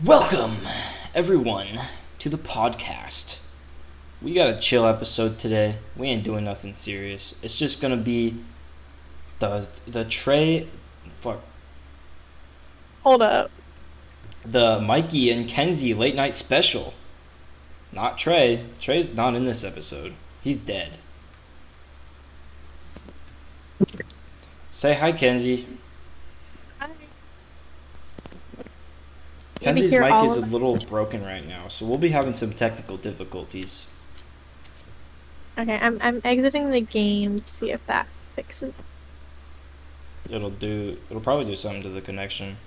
Welcome, everyone, to the podcast. We got a chill episode today. We ain't doing nothing serious. It's just gonna be the Trey, fuck, Hold up. the Mikey and Kenzie late night special. Not Trey. Trey's not in this episode. He's dead. Say hi, Kenzie. I need to Kenzie's hear mic all is a of little broken right now, so we'll be having some technical difficulties. Okay, I'm exiting the game to see if that fixes it. It'll probably do something to the connection.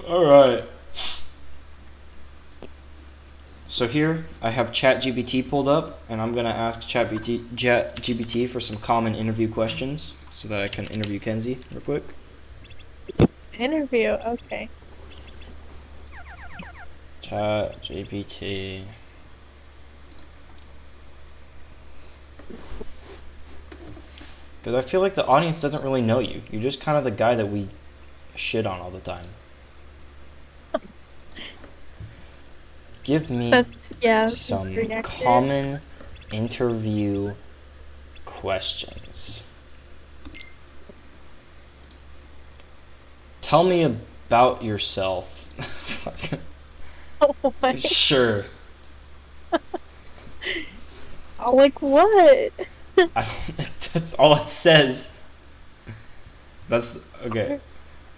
Alright. So here I have ChatGPT pulled up, and I'm gonna ask ChatGPT for some common interview questions so that I can interview Kenzie real quick. Interview, okay. ChatGPT. Because I feel like the audience doesn't really know you. You're just kind of the guy that we shit on all the time. Give me That's some pretty accurate. common interview questions. Tell me about yourself. Oh my. Sure. Oh, like what? That's all it says. That's okay.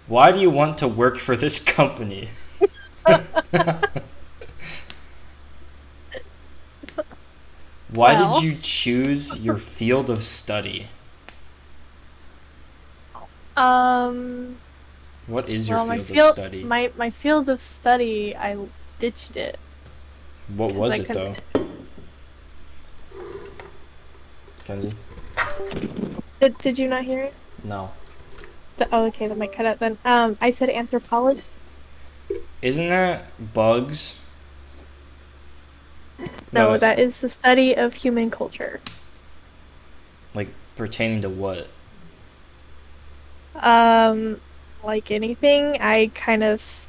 Why do you want to work for this company? Why Well, did you choose your field of study? um, What is your well, my field of field, study? my field of study, I ditched it What because was I it though? couldn't. Kenzie? Did you not hear it? No. Oh, okay, that might cut out then. I said anthropology. Isn't that bugs? No, No, that is the study of human culture. like pertaining to what? Um, like anything, I kind of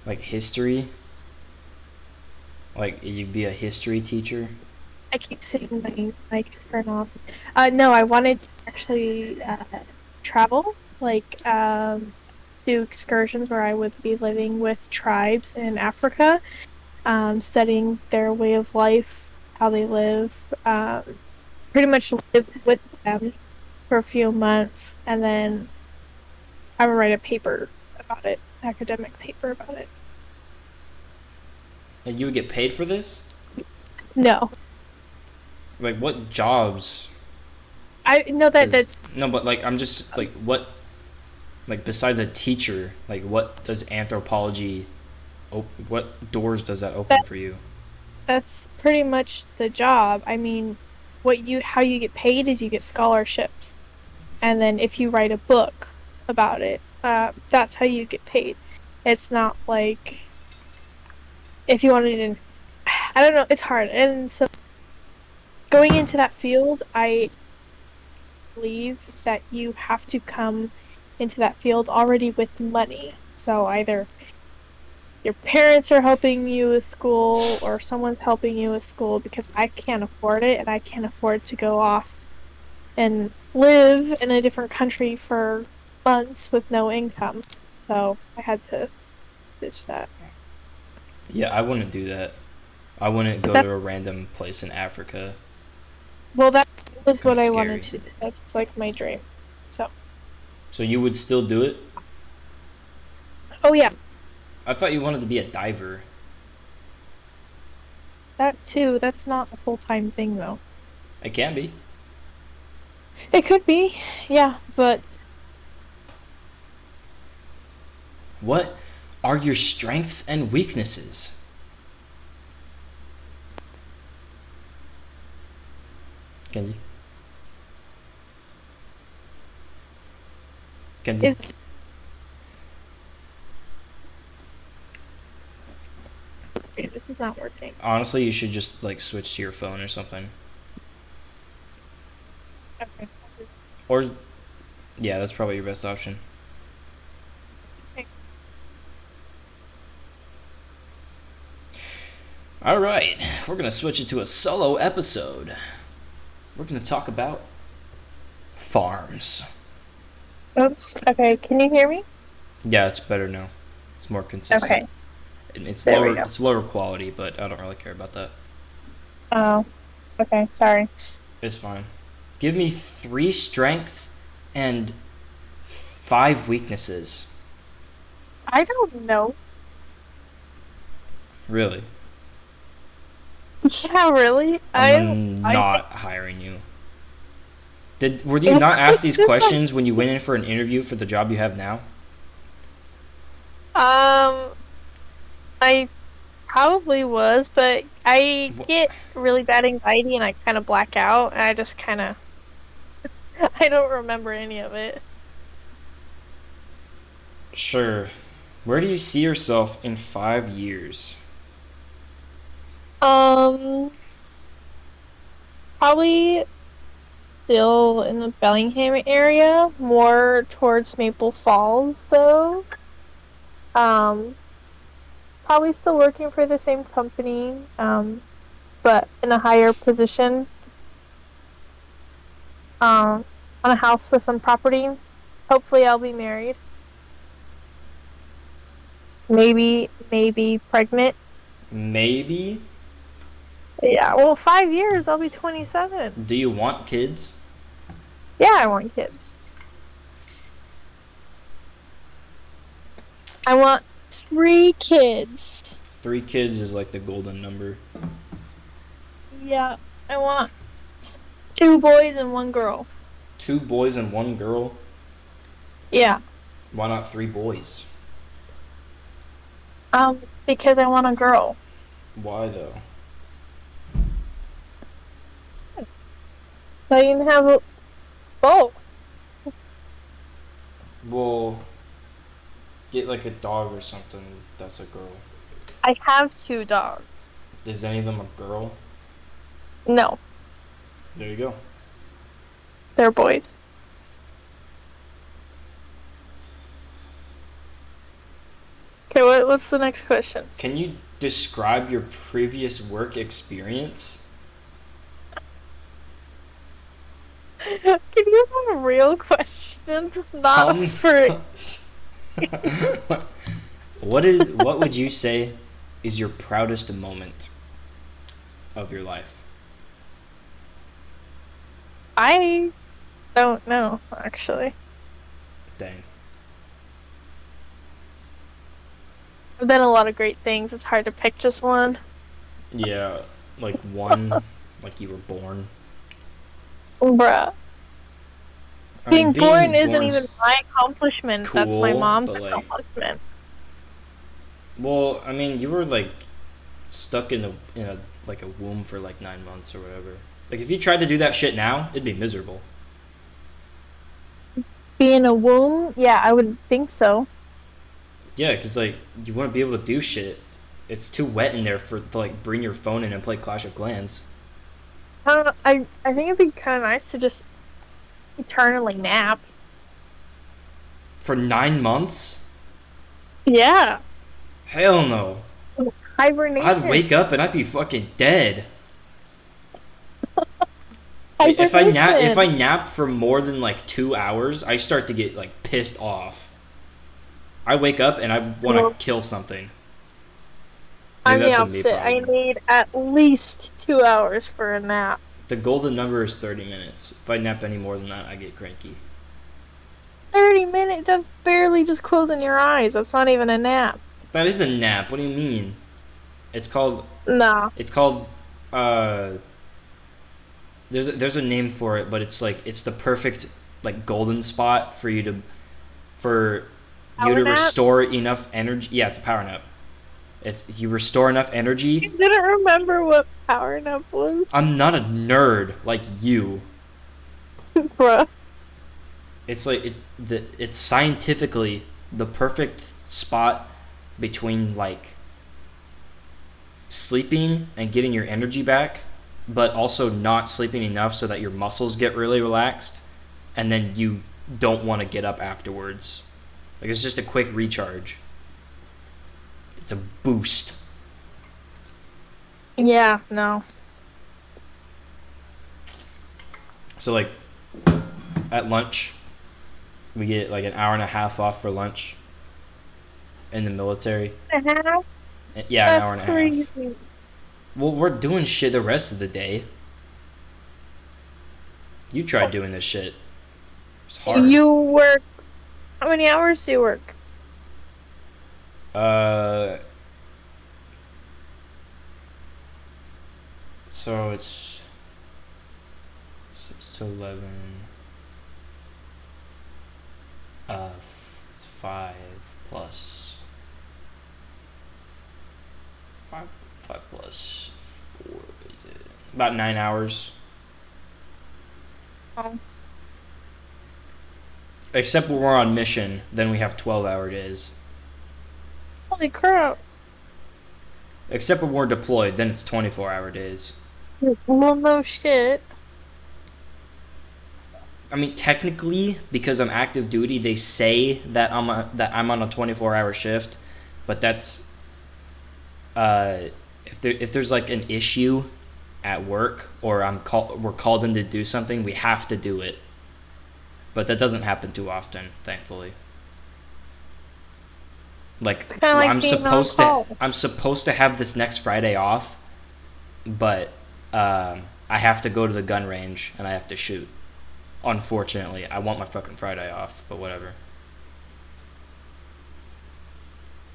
Like history? Like you'd be a history teacher? I keep seeing my mic turn off. No, I wanted to actually travel, like do excursions where I would be living with tribes in Africa, studying their way of life, how they live, pretty much live with them for a few months, and then I would write a paper about it, academic paper about it. And you would get paid for this? No, Like what jobs I know that does that's no, but like I'm just like what, like besides a teacher, like what does anthropology what doors does that open that for you? that's pretty much the job. I mean, how you get paid is you get scholarships, and then if you write a book about it, that's how you get paid. It's not like if you wanted to. I don't know. It's hard, and so going into that field, I believe that you have to come into that field already with money. So either your parents are helping you with school or someone's helping you with school because I can't afford it and I can't afford to go off and live in a different country for months with no income. So I had to ditch that. Yeah, I wouldn't do that. I wouldn't But go to that's a random place in Africa. well, that It's was kind what of I wanted scary. to do. That's like my dream. So, So you would still do it? oh yeah, I thought you wanted to be a diver. that too. That's not a full time thing though. It can be. It could be, yeah, but What are your strengths and weaknesses? Kenzie? Kenzie? is this is not working. Honestly, you should just like switch to your phone or something. Okay. Or Yeah, that's probably your best option. Okay. All right, we're gonna switch it to a solo episode. We're gonna talk about farms. Oops. Okay, can you hear me? Yeah, it's better now. It's more consistent. Okay, And it's there we lower. go. It's lower quality, but I don't really care about that. Oh, okay, sorry. It's fine. Give me 3 strengths and 5 weaknesses. I don't know. Really? Yeah, really? I'm I not hiring you. Were you not asked these questions when you went in for an interview for the job you have now? um, I probably was, but I Wh- get really bad anxiety and I kind of black out, and I just kind of I don't remember any of it. Sure. Where do you see yourself in 5 years? Um, Probably still in the Bellingham area, more towards Maple Falls though. Um, Probably still working for the same company, but in a higher position, on a house with some property. Hopefully I'll be married. Maybe pregnant. Maybe. Yeah, well, 5 years, I'll be 27. Do you want kids? Yeah, I want kids. I want 3 kids. 3 kids is like the golden number. Yeah, I want 2 boys and 1 girl. 2 boys and 1 girl. Yeah, Why not 3 boys? because I want a girl. Why though? So you can have both. Well, get like a dog or something that's a girl. I have 2 dogs. Is any of them a girl? No, There you go. they're boys. Okay, what's the next question? Can you describe your previous work experience? Can you have real questions, Tell not me. for... What would you say is your proudest moment of your life? I don't know, actually. Dang. I've done a lot of great things. It's hard to pick just one. Yeah, like one, like you were born. Bruh. I mean, Being born being isn't even born's my accomplishment. That's my cool, mom's but like, accomplishment. well, I mean, you were like stuck in a like a womb for like 9 months or whatever. Like if you tried to do that shit now, it'd be miserable. Being a womb? Yeah, I would think so. Yeah, because like you wouldn't be able to do shit. It's too wet in there for to like bring your phone in and play Clash of Clans I don't know. I think it'd be kind of nice to just eternally nap. for 9 months. Yeah. Hell no. I'd Hibernation. wake up and I'd be fucking dead. Like, if I Hibernation. nap for more than like 2 hours, I start to get like pissed off. I wake up and I want Well, to kill something. Maybe I'm the that's a me opposite. I problem. need at least 2 hours for a nap. The golden number is 30 minutes. If I nap any more than that, I get cranky. 30 minutes? That's barely just closing your eyes. That's not even a nap. That is a nap. What do you mean? It's called. Nah. It's called. Uh, there's a name for it, but it's like it's the perfect like golden spot for you Power to nap? restore enough energy. Yeah, it's a power nap. It's you restore enough I energy. didn't remember what power nap was. I'm not a nerd like you. Bruh. It's like it's scientifically the perfect spot between like sleeping and getting your energy back, but also not sleeping enough so that your muscles get really relaxed, and then you don't want to get up afterwards. Like, it's just a quick recharge. It's a boost. Yeah, no. So, like, at lunch, we get like an hour and a half off for lunch in the military. And a half? Yeah, That's an hour and a crazy. half. Well, we're doing shit the rest of the day. You tried doing this shit. It's hard. You work. How many hours do you work? So it's 6 to 11. It's 5 plus 5 plus 4. Is it about 9 hours? Oh. Except when we're on mission, then we have 12-hour days. Holy crap. Except when we're deployed, then it's 24-hour days. Well, no shit. I mean, technically, because I'm active duty, they say that I'm on a 24-hour shift, but that's if there's like an issue at work or we're called in to do something, we have to do it. But that doesn't happen too often, thankfully. Like, like I'm being supposed to have this next Friday off, but I have to go to the gun range and I have to shoot. Unfortunately, I want my fucking Friday off, but whatever.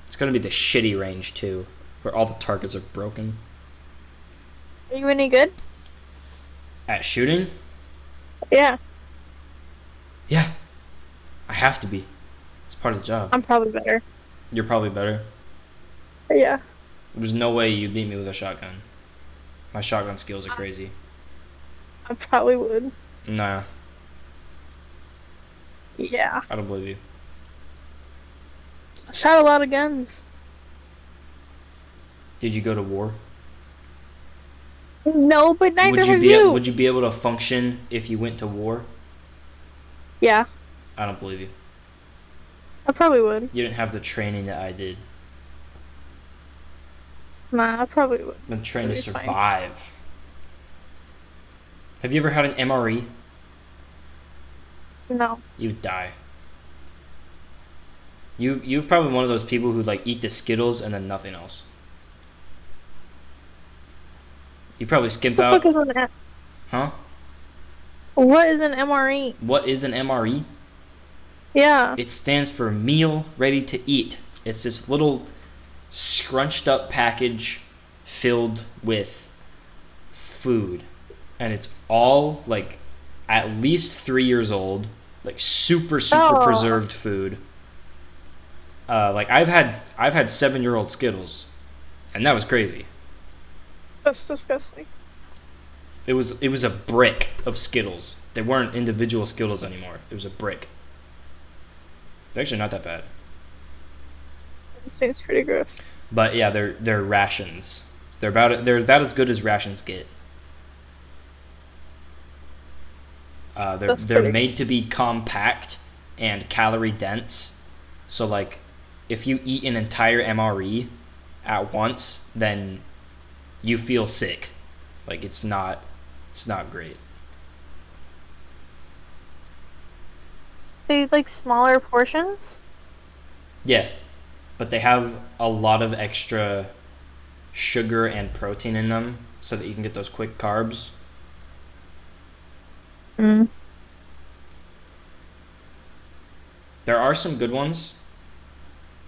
It's gonna be the shitty range too, where all the targets are broken. Are you any good? At shooting? Yeah. Yeah. I have to be. It's part of the job. I'm probably better. You're probably better. Yeah. There's no way you beat me with a shotgun. My shotgun skills are crazy. I probably would. Nah, Yeah. I don't believe you. I shot a lot of guns. Did you go to war? No, but neither have you. Would you be able to function if you went to war? Yeah. I don't believe you. I probably would. You didn't have the training that I did. Nah, I probably would. I've been trained to That'd be fine. survive. Have you ever had an MRE? No. You would die. You're probably one of those people who like eat the Skittles and then nothing else. You probably skip What the out. fuck is an Huh? What is an MRE? What is an MRE? Yeah. It stands for meal ready to eat. It's this little scrunched up package filled with food. And it's all like at least 3 years old, like super preserved food. Like I've had 7-year-old Skittles, and that was crazy. That's disgusting. It was a brick of Skittles. They weren't individual Skittles anymore. It was a brick. They're actually not that bad. It seems pretty gross. But yeah, they're rations. They're about as good as rations get. They're made to be compact and calorie dense. So like, if you eat an entire MRE at once, then you feel sick. Like it's not great. They like smaller portions? Yeah, but they have a lot of extra sugar and protein in them so that you can get those quick carbs. Mm. There are some good ones,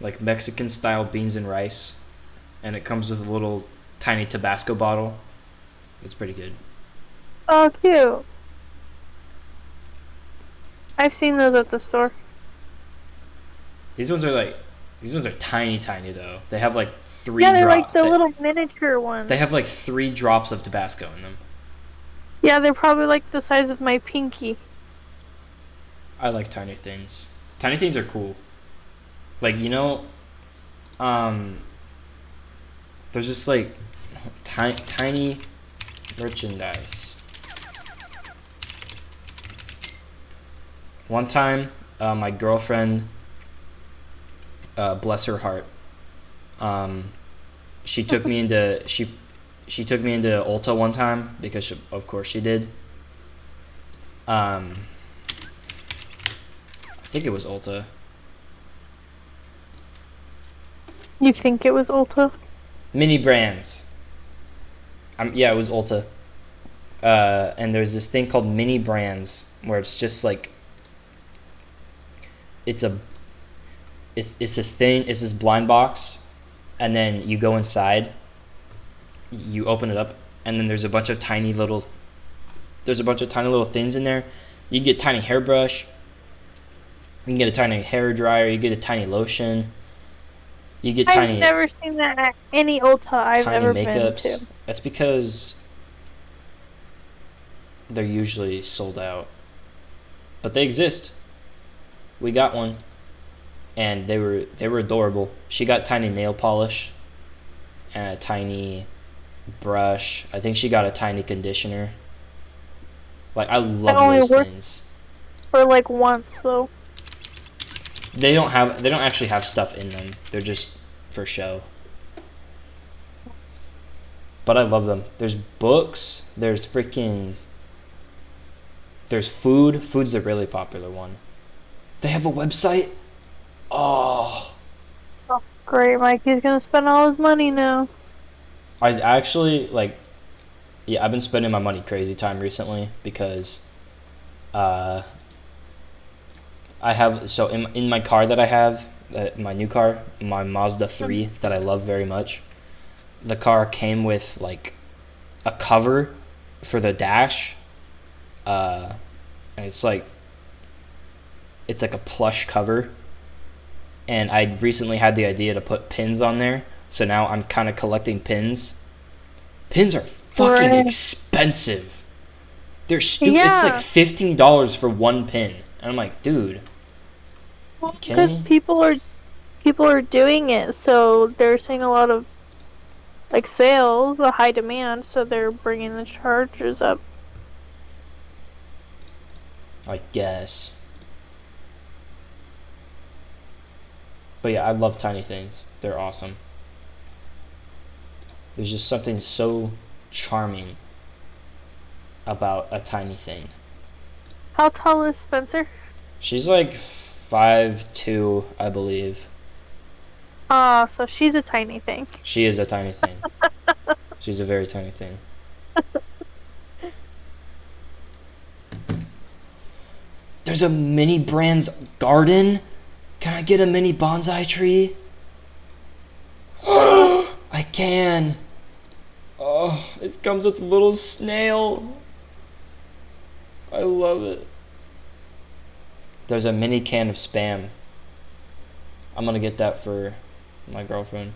like Mexican style beans and rice, and it comes with a little tiny Tabasco bottle. It's pretty good. Oh, cute. I've seen those at the store. These ones are tiny though. They have like 3 Yeah, they're drops. like the little miniature ones. They have like 3 drops of Tabasco in them. Yeah, they're probably like the size of my pinky. I like tiny things. Tiny things are cool. Like, there's just like tiny merchandise. One time, my girlfriend, bless her heart, um, she took me into she took me into Ulta one time because of course she did. I think it was Ulta. You think it was Ulta? Mini Brands. Yeah, it was Ulta. And there's this thing called Mini Brands where it's just like it's a it's this thing, it's this blind box, and then you go inside, you open it up, and then there's a bunch of tiny little things in there. You can get a tiny hairbrush, you can get a tiny hair dryer, you get a tiny lotion, you get I've never seen that at any Ulta I've tiny ever been makeups. to. That's because they're usually sold out, but they exist. We got one, and they were adorable. She got tiny nail polish and a tiny brush. I think she got a tiny conditioner. Like, I love those things. For like once though. They don't actually have stuff in them. They're just for show. But I love them. There's books, there's food. Food's a really popular one. They have a website. Oh, great, Mikey's gonna spend all his money now. I actually yeah, I've been spending my money crazy time recently because I have in my car that I have, my new car, my Mazda 3 that I love very much. The car came with like a cover for the dash, and it's like a plush cover. And I recently had the idea to put pins on there, so now I'm kind of collecting pins. Pins are fucking expensive. They're stupid. Yeah. It's like $15 for one pin, and I'm like, dude. Well, because people are doing it, so they're seeing a lot of like sales, a high demand, so they're bringing the charges up. I guess. But yeah, I love tiny things. They're awesome. There's just something so charming about a tiny thing. How tall is Spencer? She's like 5'2", I believe. So she's a tiny thing. She is a tiny thing. She's a very tiny thing. There's a Mini Brands garden. Can I get a mini bonsai tree? I can. Oh, it comes with a little snail. I love it. There's a mini can of Spam. I'm gonna get that for my girlfriend.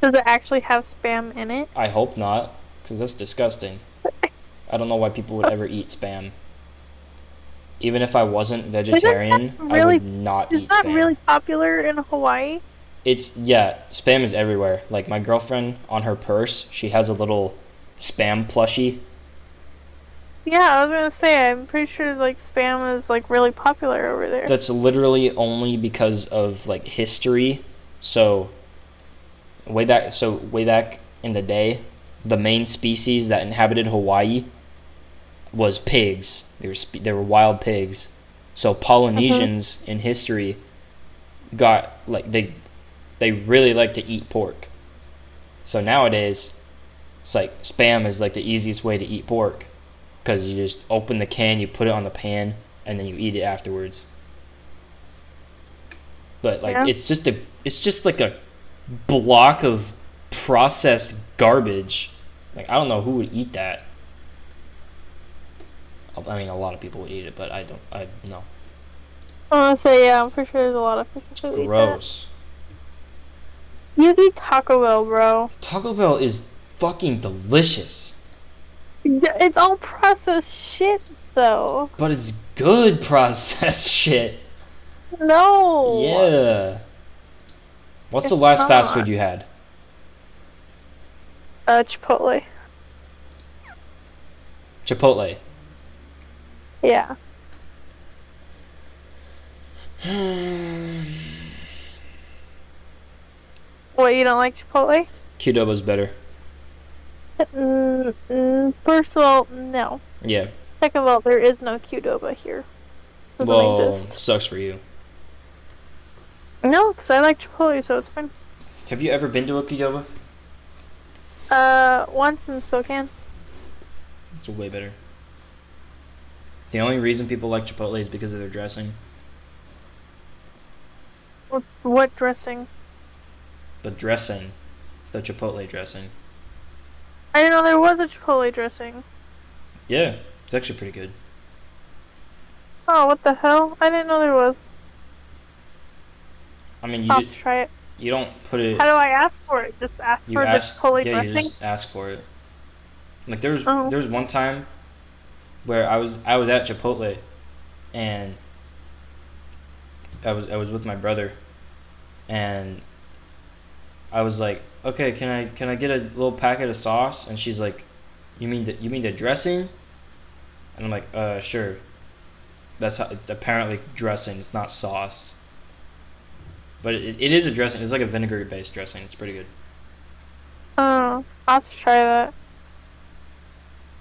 Does it actually have Spam in it? I hope not, because that's disgusting. I don't know why people would ever eat Spam. Even if I wasn't vegetarian, I would not eat Spam. Is that really popular in Hawaii? Spam is everywhere. Like, my girlfriend, on her purse, she has a little Spam plushie. Yeah, I was gonna say, I'm pretty sure, like, Spam is, like, really popular over there. That's literally only because of, like, history. So, way back in the day, the main species that inhabited Hawaii was pigs. They were wild pigs. So Polynesians in history got like they really like to eat pork. So nowadays, it's like Spam is like the easiest way to eat pork because you just open the can, you put it on the pan, and then you eat it afterwards. But like it's just like a block of processed garbage. Like, I don't know who would eat that. I mean, a lot of people would eat it, but I no. I want to say, yeah, I'm pretty sure there's a lot of people who eat that. Gross. You eat Taco Bell, bro. Taco Bell is fucking delicious. It's all processed shit, though. But it's good processed shit. No. Yeah. What's the last fast food you had? Chipotle. Chipotle. Yeah. What, you don't like Chipotle? Qdoba's better. First of all, no. Yeah. Second of all, there is no Qdoba here. It doesn't Well, exist. sucks for you. No, because I like Chipotle, so it's fine. Have you ever been to a Qdoba? Once in Spokane. It's way better. The only reason people like Chipotle is because of their dressing. What dressing? The dressing. The Chipotle dressing. I didn't know there was a Chipotle dressing. Yeah, it's actually pretty good. Oh, what the hell? I didn't know there was. I mean, I'll have to try it. you don't put it. How do I ask for it? Just ask You for ask. the Chipotle Yeah, you dressing? just ask for it. Like there's Oh. there's one time where I was at Chipotle, and I was with my brother, and I was like, okay, can I get a little packet of sauce? And she's like, you mean the dressing? And I'm like, sure. That's how it's apparently dressing. It's not sauce. But it is a dressing. It's like a vinegar based dressing. It's pretty good. Oh, I'll have to try that.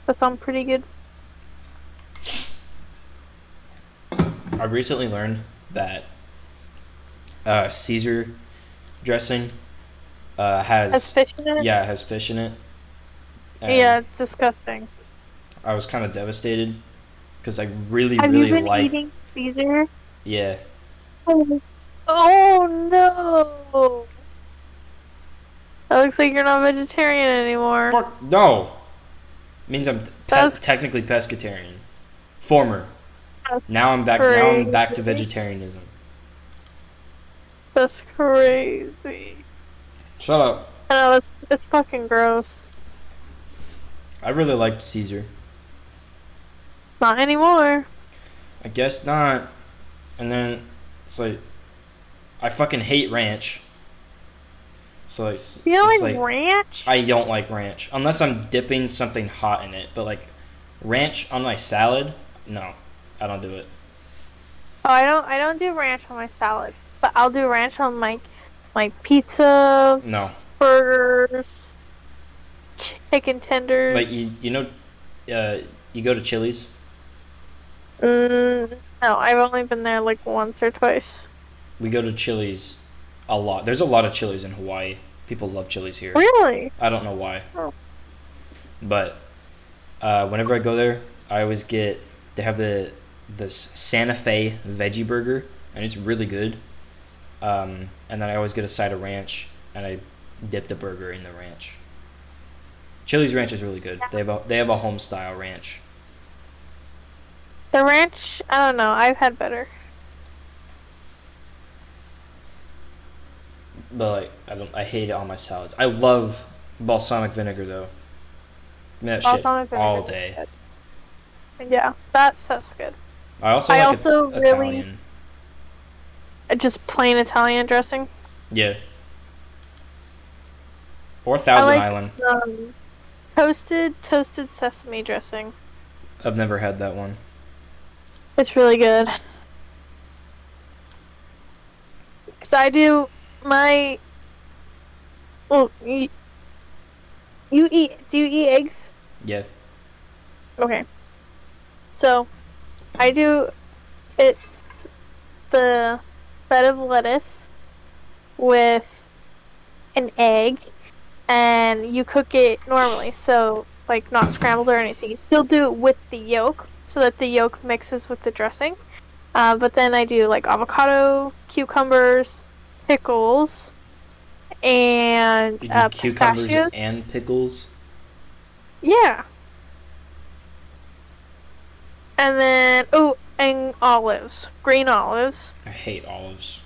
That sounds pretty good. I recently learned that Caesar dressing Has fish in it? yeah, it has fish in it. And Yeah, it's disgusting. I was kind of devastated because I really Have you really been like eating Caesar? yeah. Oh no! That looks like you're not vegetarian anymore. Fuck no. Means I'm That's technically pescatarian. Former. That's Now I'm back. Now I'm back to crazy. vegetarianism. That's crazy. Shut up. I know, it's fucking gross. I really liked Caesar. Not anymore. I guess not. And then it's like I fucking hate ranch. So You don't it's like ranch? I don't like ranch unless I'm dipping something hot in it. But like ranch on my salad, no, I don't do it. Oh, I don't do ranch on my salad, but I'll do ranch on my pizza, No, burgers, chicken tenders. like you know, you go to Chili's. No, I've only been there like once or twice. We go to Chili's a lot. There's a lot of Chili's in Hawaii. People love Chili's here. Really? I don't know why, Oh. but whenever I go there, I always get. They have this Santa Fe veggie burger, and it's really good. And then I always get a side of ranch, and I dip the burger in the ranch. Chili's ranch is really good. They have a home style ranch. The ranch, I don't know. I've had better. But like I hate it on my salads. I love balsamic vinegar though. I mean, that Balsamic shit all vinegar is day. good. Yeah, that stuff's good. I also I like also Italian. Just plain Italian dressing. Yeah. Or I Thousand like Island. toasted sesame dressing. I've never had that one. It's really good. So I do my. Well, you eat? Do you eat eggs? Yeah. Okay. So, I do. It's the bed of lettuce with an egg, and you cook it normally. So, like not scrambled or anything. You still do it with the yolk, so that the yolk mixes with the dressing. But then I do like avocado, cucumbers, pickles, and You do cucumbers pistachios. and pickles. Yeah. And then, and olives. Green olives. I hate olives.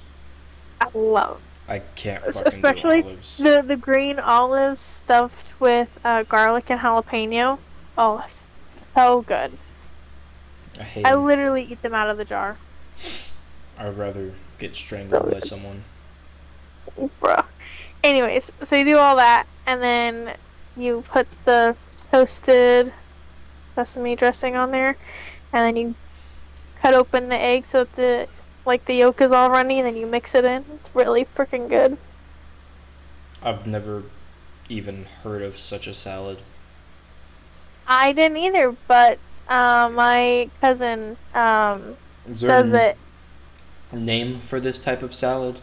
I love. I can't fucking Especially do olives. the green olives stuffed with garlic and jalapeno. Oh, so good. I hate I them. literally eat them out of the jar. I'd rather get strangled by someone. Bruh. Anyways, so you do all that, and then you put the toasted sesame dressing on there, and then you cut open the egg so that like the yolk is all runny, and then you mix it in. It's really freaking good. I've never even heard of such a salad. I didn't either, but my cousin Is there does it. a name for this type of salad?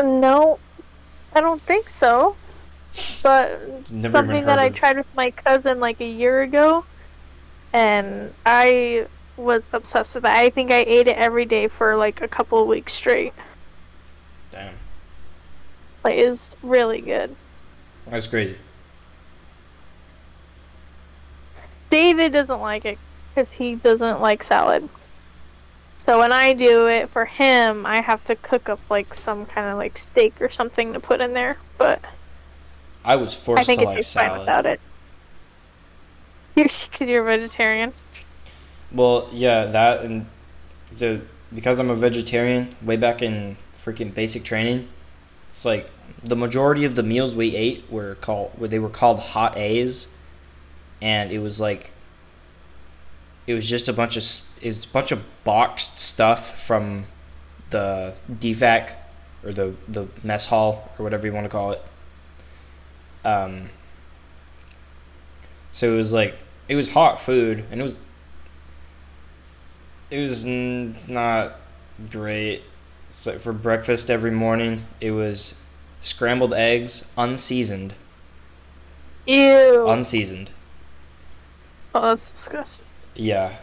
No, I don't think so. But Never even something that heard I of. tried with my cousin like a year ago, and I was obsessed with it. I think I ate it every day for like a couple of weeks straight. Damn, Like, it's really good. that's crazy. David doesn't like it because he doesn't like salad. So when I do it for him, I have to cook up like some kind of like steak or something to put in there. But I was I forced think to it like tastes fine salad. without it. Because you're a vegetarian. Well, yeah, that and the because I'm a vegetarian, way back in freaking basic training, it's like the majority of the meals we ate were called hot A's, and it was like it was just it was a bunch of boxed stuff from the DFAC or the mess hall or whatever you want to call it. Um, so it was like it was hot food and it's not great. So for breakfast every morning, it was scrambled eggs, unseasoned. Ew. Unseasoned. Oh, that's disgusting. Yeah.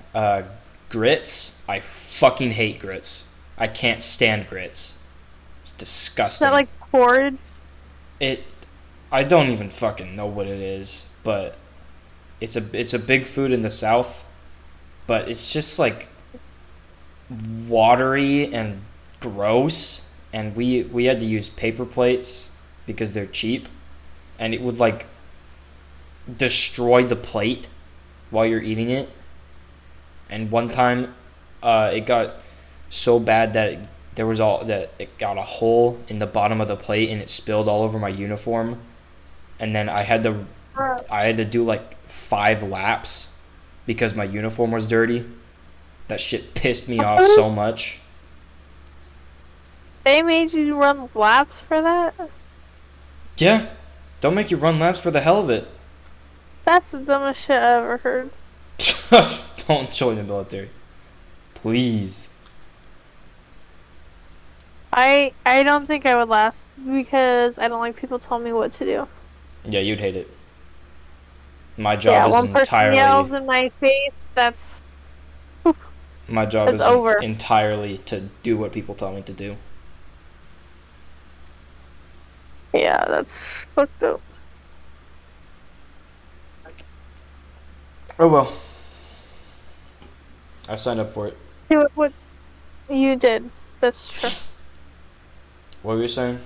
Grits. I fucking hate grits. I can't stand grits. It's Is disgusting. that like porridge? It. I don't even fucking know what it is, but it's a big food in the South, but it's just like watery and gross. And we had to use paper plates because they're cheap, and it would like destroy the plate while you're eating it. And one time, it got so bad that it got a hole in the bottom of the plate and it spilled all over my uniform. And then I had to do like 5 laps because my uniform was dirty. That shit pissed me off so much. They made you run laps for that? Yeah, don't make you run laps for the hell of it. That's the dumbest shit I ever heard. Don't join the military, please. I don't think I would last because I don't like people telling me what to do. Yeah, you'd hate it. My Yeah, job is one person yells entirely in my face, that's my job that's is over. entirely to do what people tell me to do. Yeah, that's fucked up. Oh well. I signed up for it. Hey, what you did. That's true. What were you saying?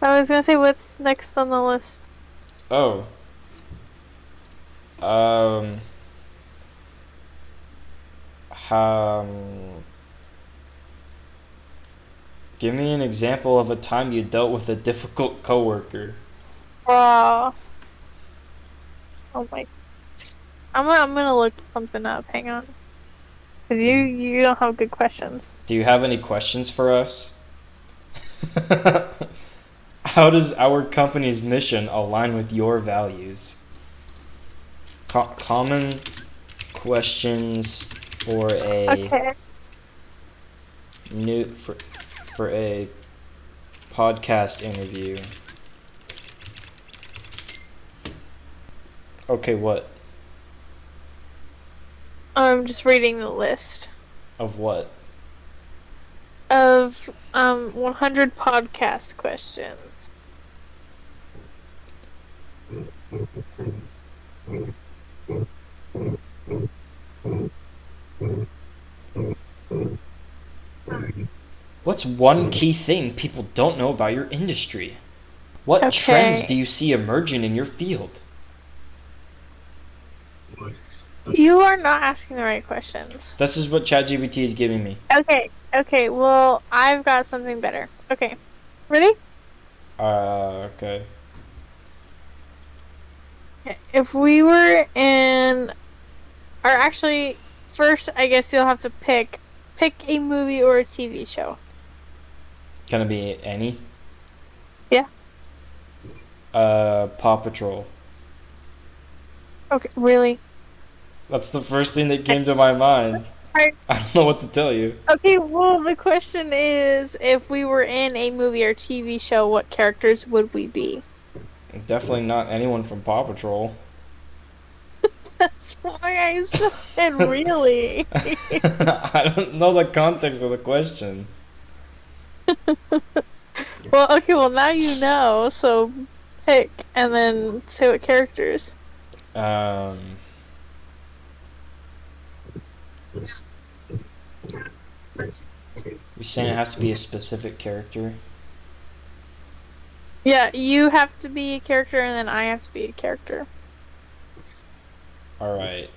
I was gonna say, what's next on the list? Oh. Um. Um. Give me an example of a time you dealt with a difficult coworker. Oh my. I'm gonna look something up. Hang on. 'Cause you don't have good questions. Do you have any questions for us? How does our company's mission align with your values? Common questions for a Okay. new for a podcast interview. Okay, what? I'm just reading the list Of what? of 100 podcast questions. What's one key thing people don't know about your industry? What trends do Okay. you see emerging in your field? You are not asking the right questions. This is what ChatGPT is giving me. Okay, well, I've got something better. Okay. Ready? Okay. Okay. If we were in, or actually, first, I guess you'll have to pick Pick a movie or a TV show. Can it be any? Yeah. Paw Patrol. Okay, really? That's the first thing that came to my mind. Alright. I don't know what to tell you. Okay, well, the question is, if we were in a movie or TV show, what characters would we be? Definitely not anyone from Paw Patrol. That's why I said really. I don't know the context of the question. Well, okay, well, now you know, so pick and then say what characters. Um, you're saying it has to be a specific character? Yeah, you have to be a character and then I have to be a character. Alright.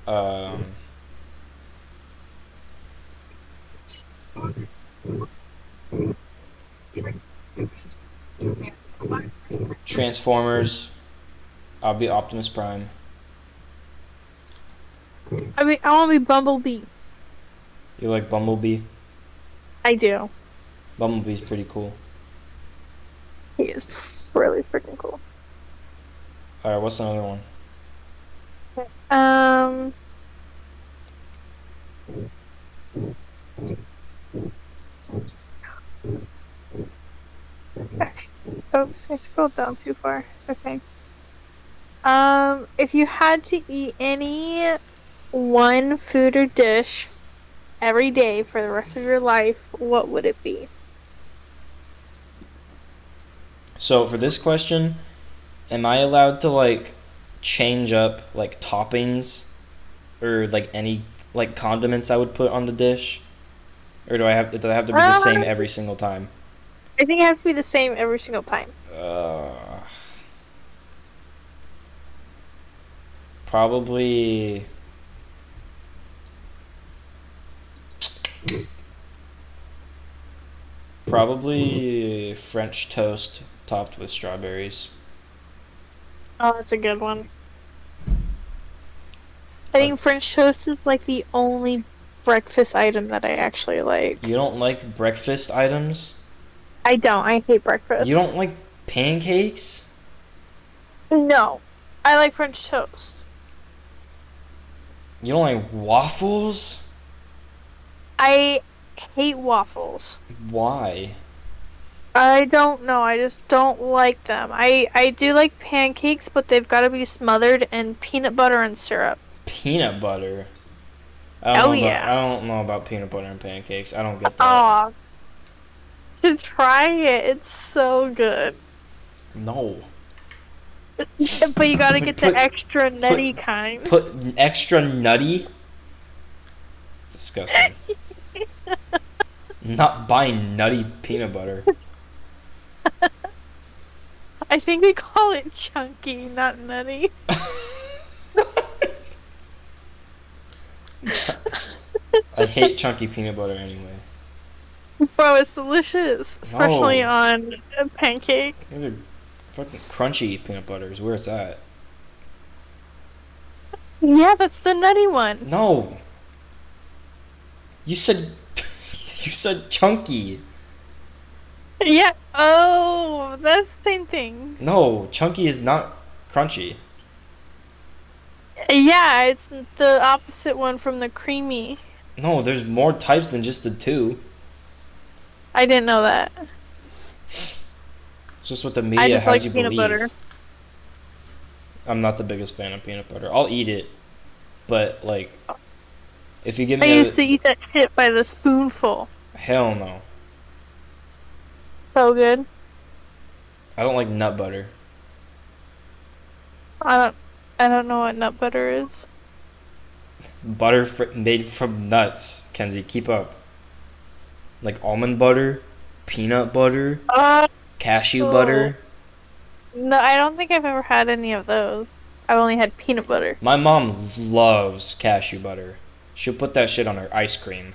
Um, Transformers. I'll be Optimus Prime. I mean, I want to be Bumblebee. You like Bumblebee? I do. Bumblebee's pretty cool. He is really freaking cool. Alright, what's another one? Um. Oops, I scrolled down too far. Okay. If you had to eat any one food or dish every day for the rest of your life, what would it be? So for this question, am I allowed to like change up like toppings or like any like condiments I would put on the dish? Or do I have to be the same every single time? I think it has to be the same every single time. Probably French toast topped with strawberries. Oh, that's a good one. I think French toast is like the only breakfast item that I actually like. You don't like breakfast items? I don't. I hate breakfast. You don't like pancakes? No. I like French toast. You don't like waffles? I hate waffles. Why? I don't know. I just don't like them. I do like pancakes, but they've got to be smothered in peanut butter and syrup. Peanut butter? I don't know about peanut butter and pancakes. I don't get that. Aw. To try it. It's so good. No. But you gotta get the extra nutty kind. Put extra nutty? It's disgusting. Not buying nutty peanut butter. I think we call it chunky, not nutty. I hate chunky peanut butter anyway. Bro, it's delicious. Especially on a pancake. These are fucking crunchy peanut butters. Where's that? Yeah, that's the nutty one. No. You said chunky. Yeah. Oh, that's the same thing. No, chunky is not crunchy. Yeah, it's the opposite one from the creamy. No, there's more types than just the two. I didn't know that. It's just what the I media just has like you peanut believe. butter. I'm not the biggest fan of peanut butter. I'll eat it, but like, if you give I me used to eat that shit by the spoonful. hell no. So good. I don't like nut butter. I don't know what nut butter is. Butter made from nuts. Kenzie, keep up. Like almond butter, peanut butter, cashew butter. No, I don't think I've ever had any of those. I've only had peanut butter. My mom loves cashew butter. She'll put that shit on her ice cream.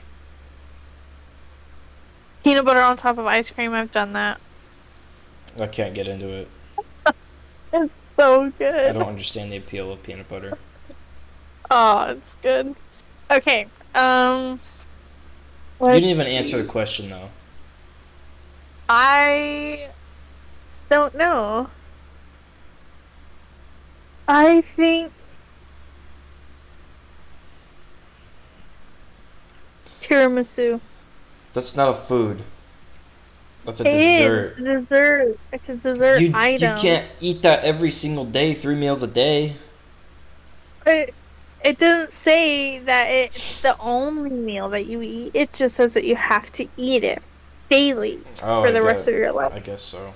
Peanut butter on top of ice cream, I've done that. I can't get into it. It's so good. I don't understand the appeal of peanut butter. Oh, it's good. Okay. You Let's didn't even answer the see. question though. I don't know. I think tiramisu. That's not a food. That's a It is. It's dessert. a dessert. It's a dessert You item. can't eat that every single day, 3 meals a day. It, it doesn't say that it's the only meal that you eat. It just says that you have to eat it daily Oh, for the rest of your life. I guess so.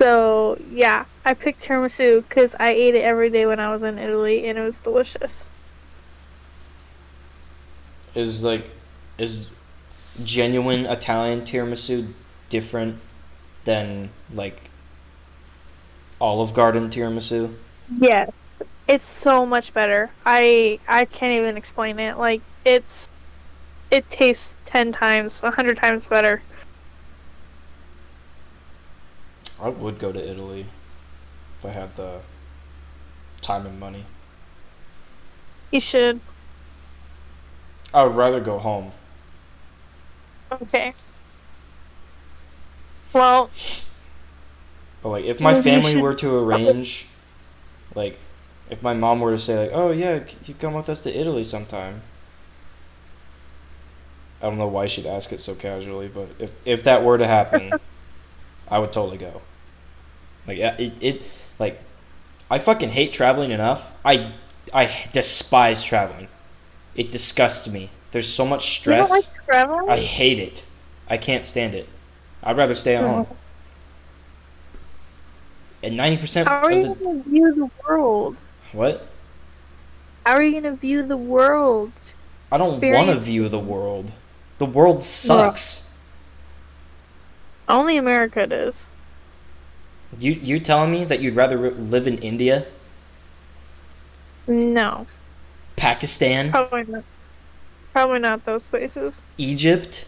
So, yeah, I picked tiramisu because I ate it every day when I was in Italy and it was delicious. Is like, is genuine Italian tiramisu different than like Olive Garden tiramisu? Yeah, it's so much better. I can't even explain it. Like it tastes 10 times, 100 times better. I would go to Italy if I had the time and money. You should. I would rather go home. Okay. Well, But like, if my maybe you family should. were to arrange, like, if my mom were to say like, "Oh yeah, you come with us to Italy sometime," I don't know why she'd ask it so casually, but if that were to happen, I would totally go. Like, like, I fucking hate traveling enough. I despise traveling. It disgusts me. There's so much You don't like stress. I traveling? hate it. I can't stand it. I'd rather stay at home. No. And 90% How are of you the gonna view the world? what? How are you gonna view the world? I don't want to Experience view the world. The world Bro. sucks. Only America does. You telling me that you'd rather live in India, No, Pakistan, probably not. Probably not those places. Egypt?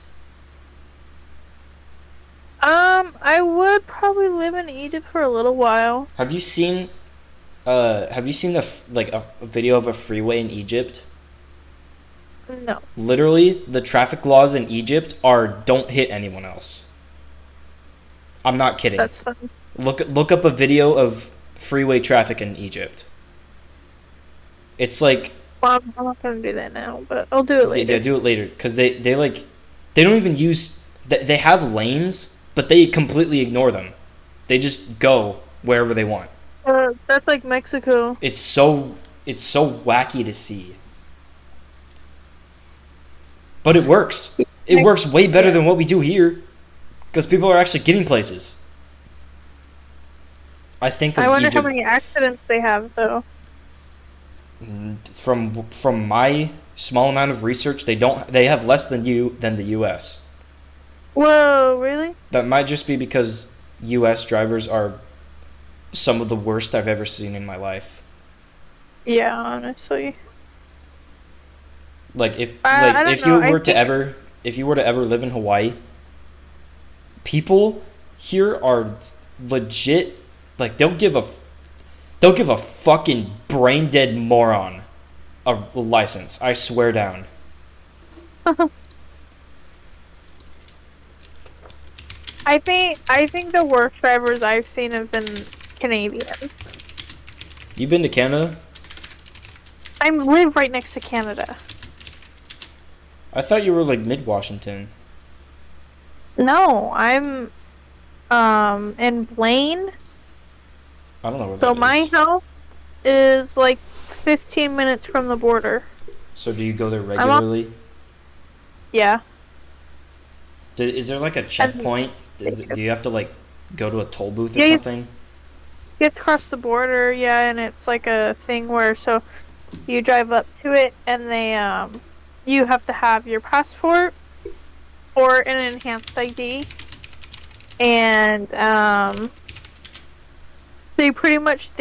I would probably live in Egypt for a little while. Have you seen a video of a freeway in Egypt? No, Literally, the traffic laws in Egypt are don't hit anyone else. I'm not kidding. that's fine. Look up a video of freeway traffic in Egypt. It's like Well, I'm not gonna do that now, but I'll do it they later. do it later because they don't even use they have lanes, but they completely ignore them. They just go wherever they want. That's like Mexico. It's so wacky to see, but it works. It works way better Yeah. than what we do here because people are actually getting places. I think I of wonder how Egypt many accidents they have, though. from my small amount of research. They have less than the U.S. Whoa, really? That might just be because U.S. drivers are some of the worst I've ever seen in my life. Yeah, honestly. Like I don't know. I think if you were to ever live in Hawaii, people here are legit like they'll give a fucking brain dead moron a license. I swear down. I think the worst drivers I've seen have been Canadian. You been to Canada? I live right next to Canada. I thought you were like mid Washington. No, I'm in Blaine. I don't know where So that my is. house is like 15 minutes from the border. So do you go there I'm on, regularly? yeah. Is there like a And checkpoint? Do you have to like go to a toll booth or yeah, you something? get across the border, yeah, and it's like a thing where so you drive up to it and you have to have your passport or an enhanced ID and they pretty much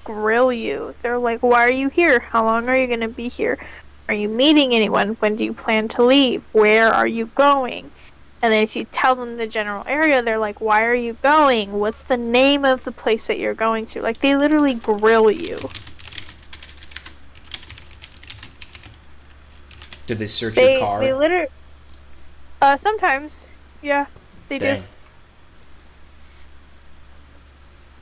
grill you. They're like, "Why are you here? How long are you going to be here? Are you meeting anyone? When do you plan to leave? Where are you going?" And then if you tell them the general area, they're like, "Why are you going? What's the name of the place that you're going to?" Like they literally grill you. Did they search your They car? literally sometimes, yeah, they do. Dang.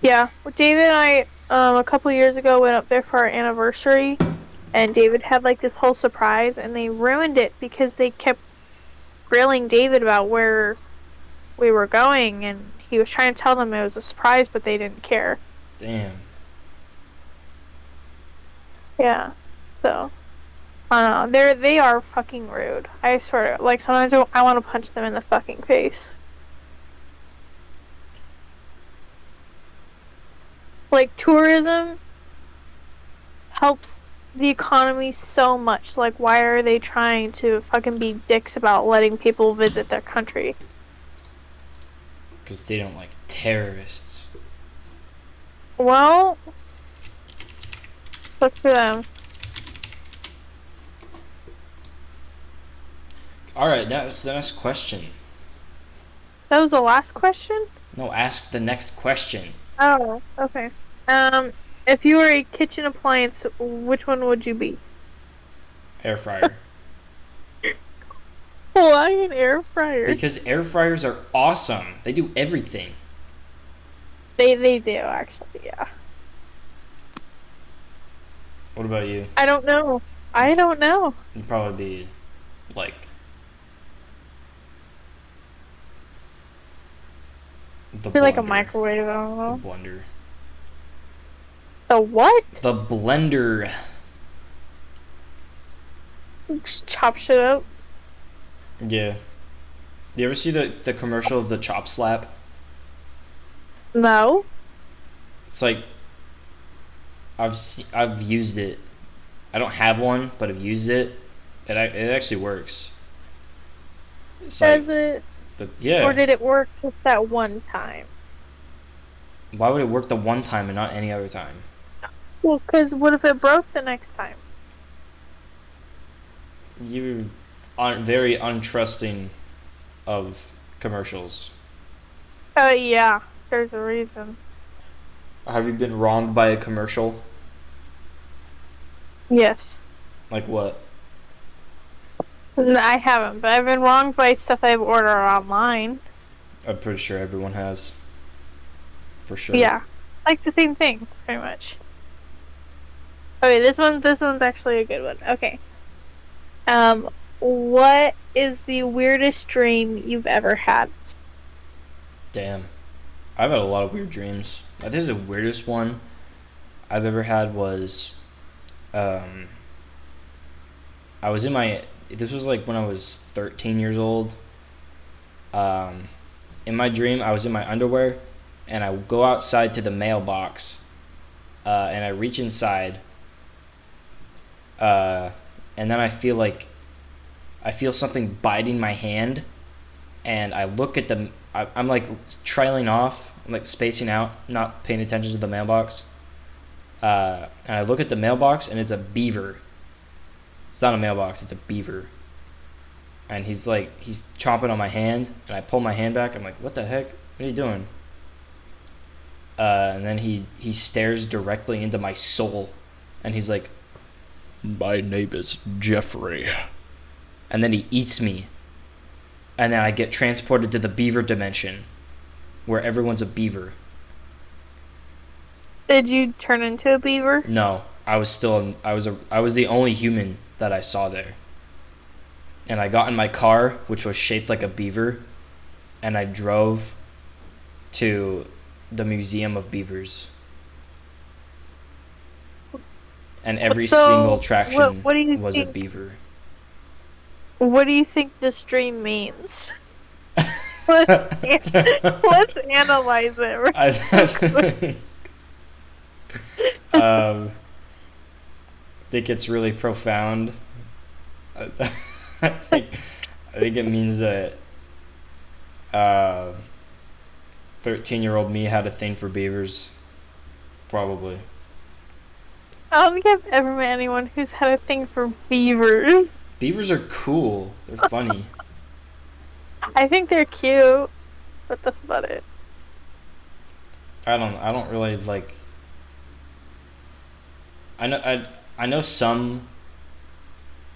Yeah, well, David and I a couple years ago went up there for our anniversary, and David had like this whole surprise, and they ruined it because they kept grilling David about where we were going, and he was trying to tell them it was a surprise, but they didn't care. Damn. Yeah, so I don't know. They are fucking rude. I swear. Like sometimes I want to punch them in the fucking face. Like tourism helps the economy so much. Like why are they trying to fucking be dicks about letting people visit their country? Because they don't like terrorists. Well, good for them. Alright, that's the next question. That was the last question? No, ask the next question. Oh, okay. Um, if you were a kitchen appliance, which one would you be? Air fryer. Why an air fryer? Because air fryers are awesome. They do everything. They do actually, yeah. What about you? I don't know. I don't know. You'd probably be like the I feel like a blender. microwave, I don't The know. blender. The what? The blender. Just chop shit up. Yeah. You ever see the commercial of the chop slap? No. It's like I've used it. I don't have one, but I've used it. It actually works. It's like Does it? Or yeah. did it work just that one time? Why would it work the one time and not any other time? Well, because what if it broke the next time? You aren't very untrusting of commercials. Yeah. There's a reason. Have you been wronged by a commercial? Yes. Like what? I haven't, but I've been wronged by stuff I've ordered online. I'm pretty sure everyone has. For sure. Yeah. Like the same thing, pretty much. Okay, this one's actually a good one. Okay. What is the weirdest dream you've ever had? Damn. I've had a lot of weird dreams. I think the weirdest one I've ever had was um I was in my this was like when I was 13 years old. Um in my dream I was in my underwear and I go outside to the mailbox and I reach inside and then I feel something biting my hand and I look at I'm like trailing off, I'm like spacing out, not paying attention to the mailbox. And I look at the mailbox and it's a beaver. It's not a mailbox, it's a beaver. And he's chomping on my hand and I pull my hand back. I'm like, what the heck? What are you doing? And then he stares directly into my soul and he's like, my name is Jeffrey. And then he eats me. And then I get transported to the beaver dimension where everyone's a beaver. Did you turn into a beaver? No, I was the only human that I saw there. And I got in my car, which was shaped like a beaver, and I drove to the Museum of Beavers. And every single attraction what do you was a think? beaver. What do you think this dream means? Let's analyze it. I think it's really profound. I think it means that 13-year-old me had a thing for beavers. Probably. I don't think I've ever met anyone who's had a thing for beavers. Beavers are cool. They're funny. I think they're cute, but that's about it. I don't really like. I know some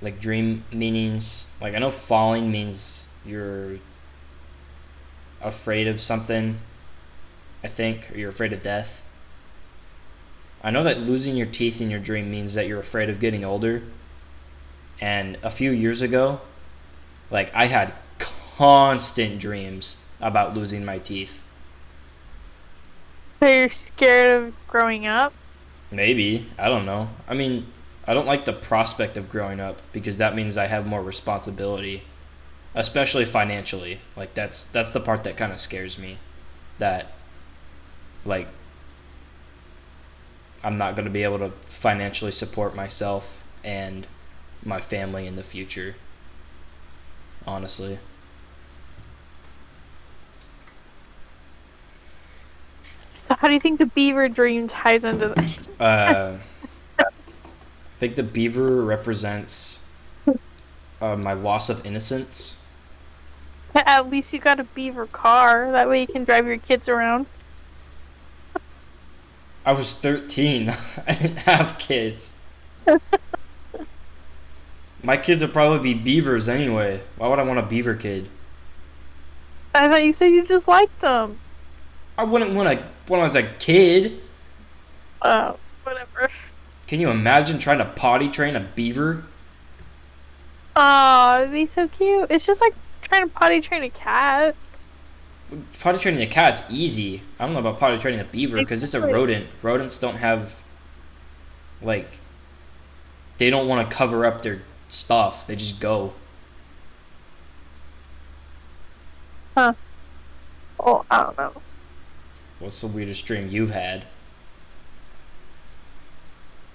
like dream meanings. Like I know falling means you're afraid of something, I think, or you're afraid of death. I know that losing your teeth in your dream means that you're afraid of getting older. And a few years ago, like I had constant dreams about losing my teeth. So you're scared of growing up? Maybe, I don't know. I mean, I don't like the prospect of growing up because that means I have more responsibility, especially financially. Like that's the part that kind of scares me. That like I'm not going to be able to financially support myself and my family in the future. Honestly. So how do you think the beaver dream ties into this? I think the beaver represents my loss of innocence. At least you got a beaver car. That way you can drive your kids around. I was 13. I didn't have kids. My kids would probably be beavers anyway. Why would I want a beaver kid? I thought you said you just liked them. I wouldn't want to when I was a kid. Oh, whatever. Can you imagine trying to potty train a beaver? Oh, it'd be so cute. It's just like trying to potty train a cat. Potty training a cat's easy. I don't know about potty training a beaver because it's a Exactly. rodent. Rodents don't have like they don't want to cover up their stuff. They just go. Huh. Oh, I don't know. What's the weirdest dream you've had?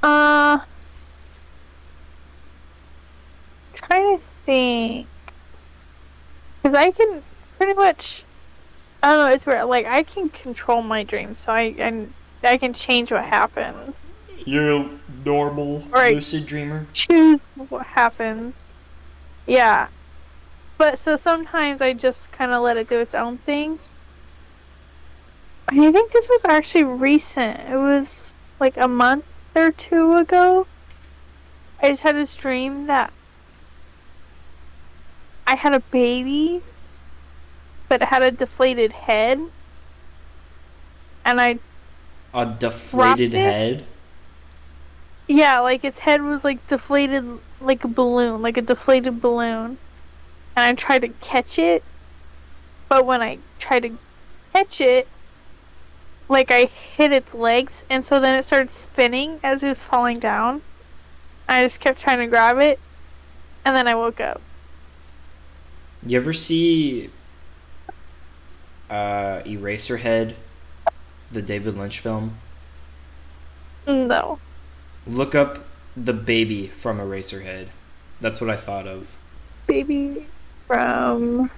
Uh, trying to think. Because I can pretty much, I don't know, it's weird. Like, I can control my dreams, so I can change what happens. You're a normal Right. lucid dreamer. Choose what happens. Yeah. But so sometimes I just kind of let it do its own thing. I think this was actually recent. It was like a month or two ago. I just had this dream that I had a baby, but it had a deflated head. And I A deflated dropped it. head. Yeah, like its head was like deflated like a balloon, like a deflated balloon. And I tried to catch it, but when I tried to catch it, like I hit its legs, and so then it started spinning as it was falling down. I just kept trying to grab it, and then I woke up. You ever see Eraserhead, the David Lynch film? No. Look up the baby from Eraserhead. That's what I thought of. Baby from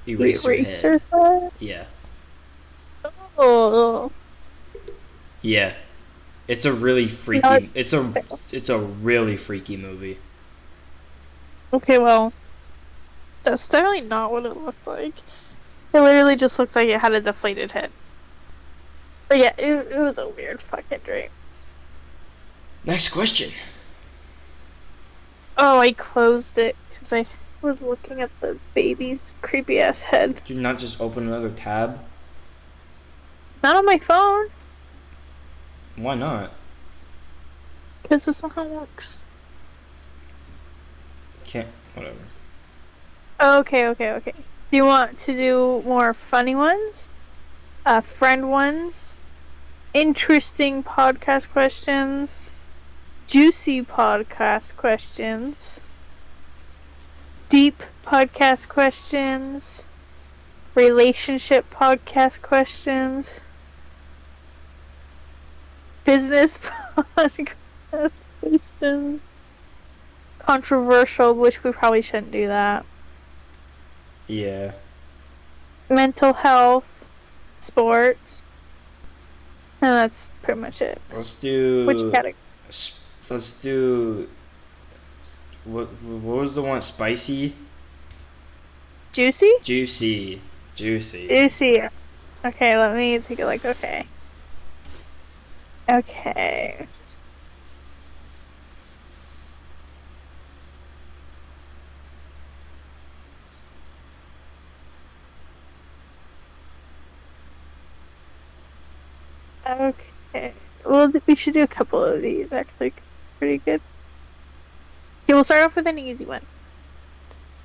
Eraserhead. Eraserhead? Yeah. Oh. Yeah. It's a really freaky. Not- It's a really freaky movie. Okay, well, that's definitely not what it looked like. It literally just looked like it had a deflated head. But yeah, it was a weird fucking dream. Next question. Oh, I closed it because I was looking at the baby's creepy ass head. Did you not just open another tab? Not on my phone, Why not? because that's not how it works. Can't. Whatever. Okay. Do you want to do more funny ones? Friend ones? Interesting podcast questions? Juicy podcast questions? Deep podcast questions? Relationship podcast questions? Business podcast questions? Controversial, which we probably shouldn't do that. Yeah. Mental health, sports, and that's pretty much it. Let's do. Which category? Let's do. What was the one? Spicy? Juicy? Juicy. Juicy. Okay, let me take a look. Okay. Okay. Well, we should do a couple of these, actually. Pretty good. Okay, we'll start off with an easy one.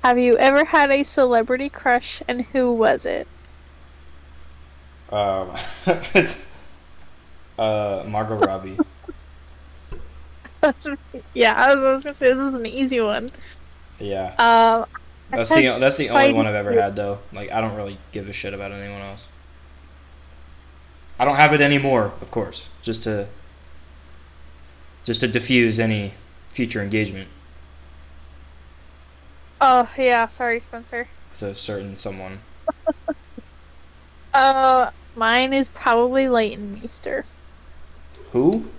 Have you ever had a celebrity crush, and who was it? Um, Margot Robbie. Yeah, I was gonna say this is an easy one. Yeah, I had that's the only quite one a I've ever few. had though. Like I don't really give a shit about anyone else. I don't have it anymore, of course, just to diffuse any future engagement Oh, yeah, sorry, Spencer. with a certain someone. Mine is probably Leighton Meester. Who?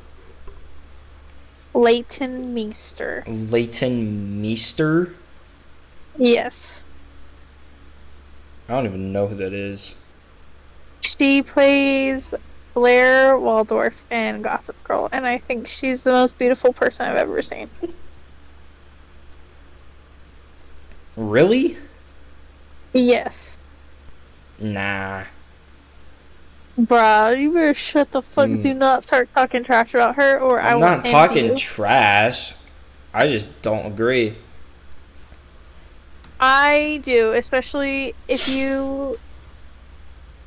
Leighton Meester. Leighton Meester? Yes. I don't even know who that is. She plays Blair Waldorf in Gossip Girl, and I think she's the most beautiful person I've ever seen. Really? Yes. Nah. Bruh, you better shut the fuck. Mm, Do not start talking trash about her, or I I'm will not end talking you. trash. I just don't agree. I do, especially if you.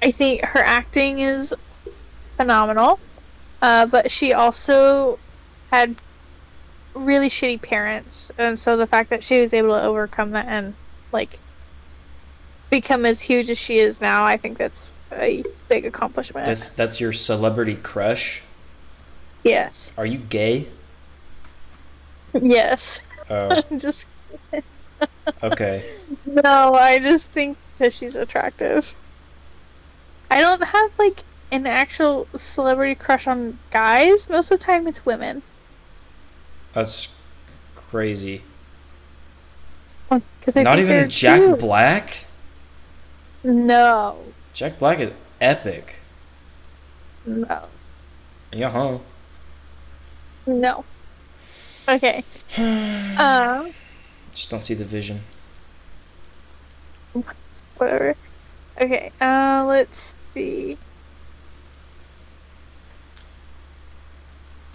I think her acting is phenomenal. But she also had really shitty parents, and so the fact that she was able to overcome that and like become as huge as she is now, I think that's a big accomplishment. That's your celebrity crush? Yes. Are you gay? Yes. Oh, Just okay. no, I just think that she's attractive. I don't have like an actual celebrity crush on guys. Most of the time it's women. That's crazy. Because I Not think even they're Jack cute. Black? No. Jack Black is epic. No. Yeah, huh? No. Okay. Uh, Just don't see the vision. whatever. Okay. Let's see.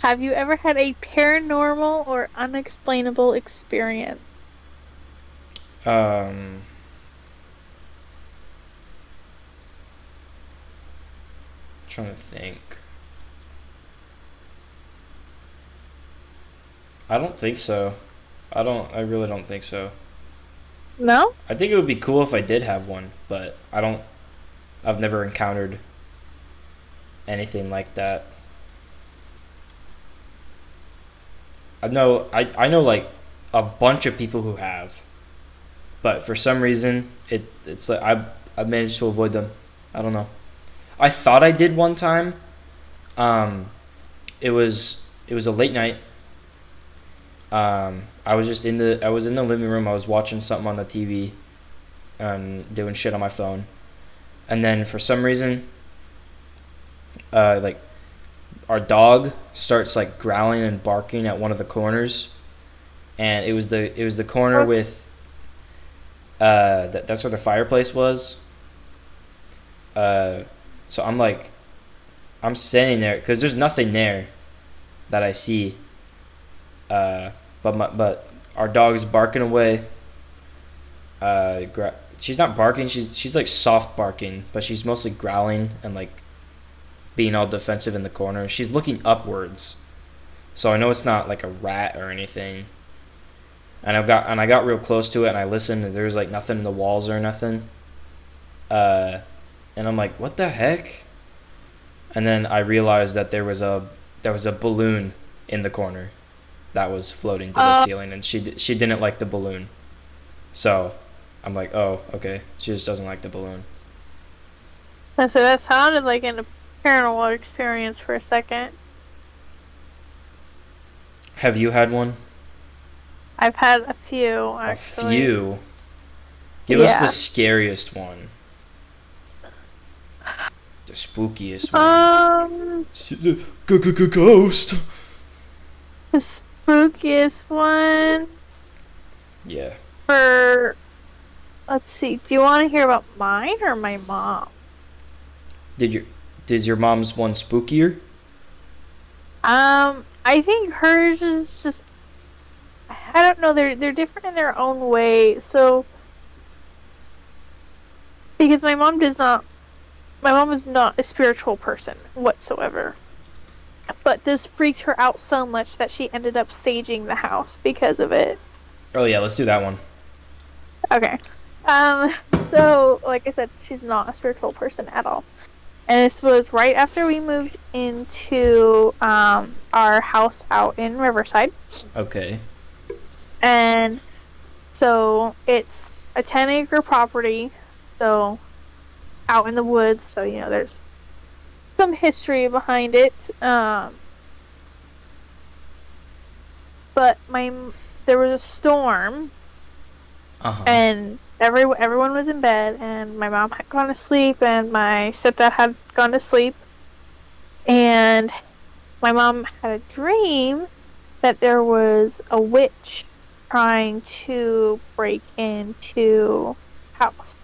Have you ever had a paranormal or unexplainable experience? Um, Trying to think. I don't think so. I really don't think so. No? I think it would be cool if I did have one, but I've never encountered anything like that. I know like a bunch of people who have, but for some reason it's like I managed to avoid them. I don't know. I thought I did one time. Um, it was a late night. I was in the living room. I was watching something on the TV and doing shit on my phone, and then for some reason, like our dog starts like growling and barking at one of the corners, and it was the corner with that's where the fireplace was. Uh, so I'm standing there because there's nothing there that I see. But our dog is barking away. She's not barking. She's like soft barking, but she's mostly growling and like being all defensive in the corner. She's looking upwards, so I know it's not like a rat or anything. And I got real close to it and I listened and there was like nothing in the walls or nothing. Uh, and I'm like, what the heck? And then I realized that there was a balloon in the corner that was floating to the Uh, ceiling, and she didn't like the balloon. So I'm like, oh, okay. She just doesn't like the balloon. so that sounded like a paranormal experience for a second. Have you had one? I've had a few, A actually. few. Give us the Yeah. scariest one, the spookiest one. Um, Ghost. the spookiest one Yeah. for, let's see, do you want to hear about mine or my mom? Did you Is your mom's one spookier? I think hers is just, I don't know, they're different in their own way. So because my mom is not a spiritual person whatsoever. But this freaked her out so much that she ended up saging the house because of it. Oh yeah, let's do that one. Okay. So like I said, she's not a spiritual person at all. And this was right after we moved into our house out in Riverside. Okay. And so it's a 10-acre property, so out in the woods, so there's some history behind it. But there was a storm, Uh-huh. and everyone was in bed, and my mom had gone to sleep, and my stepdad had gone to sleep, and my mom had a dream that there was a witch trying to break into house.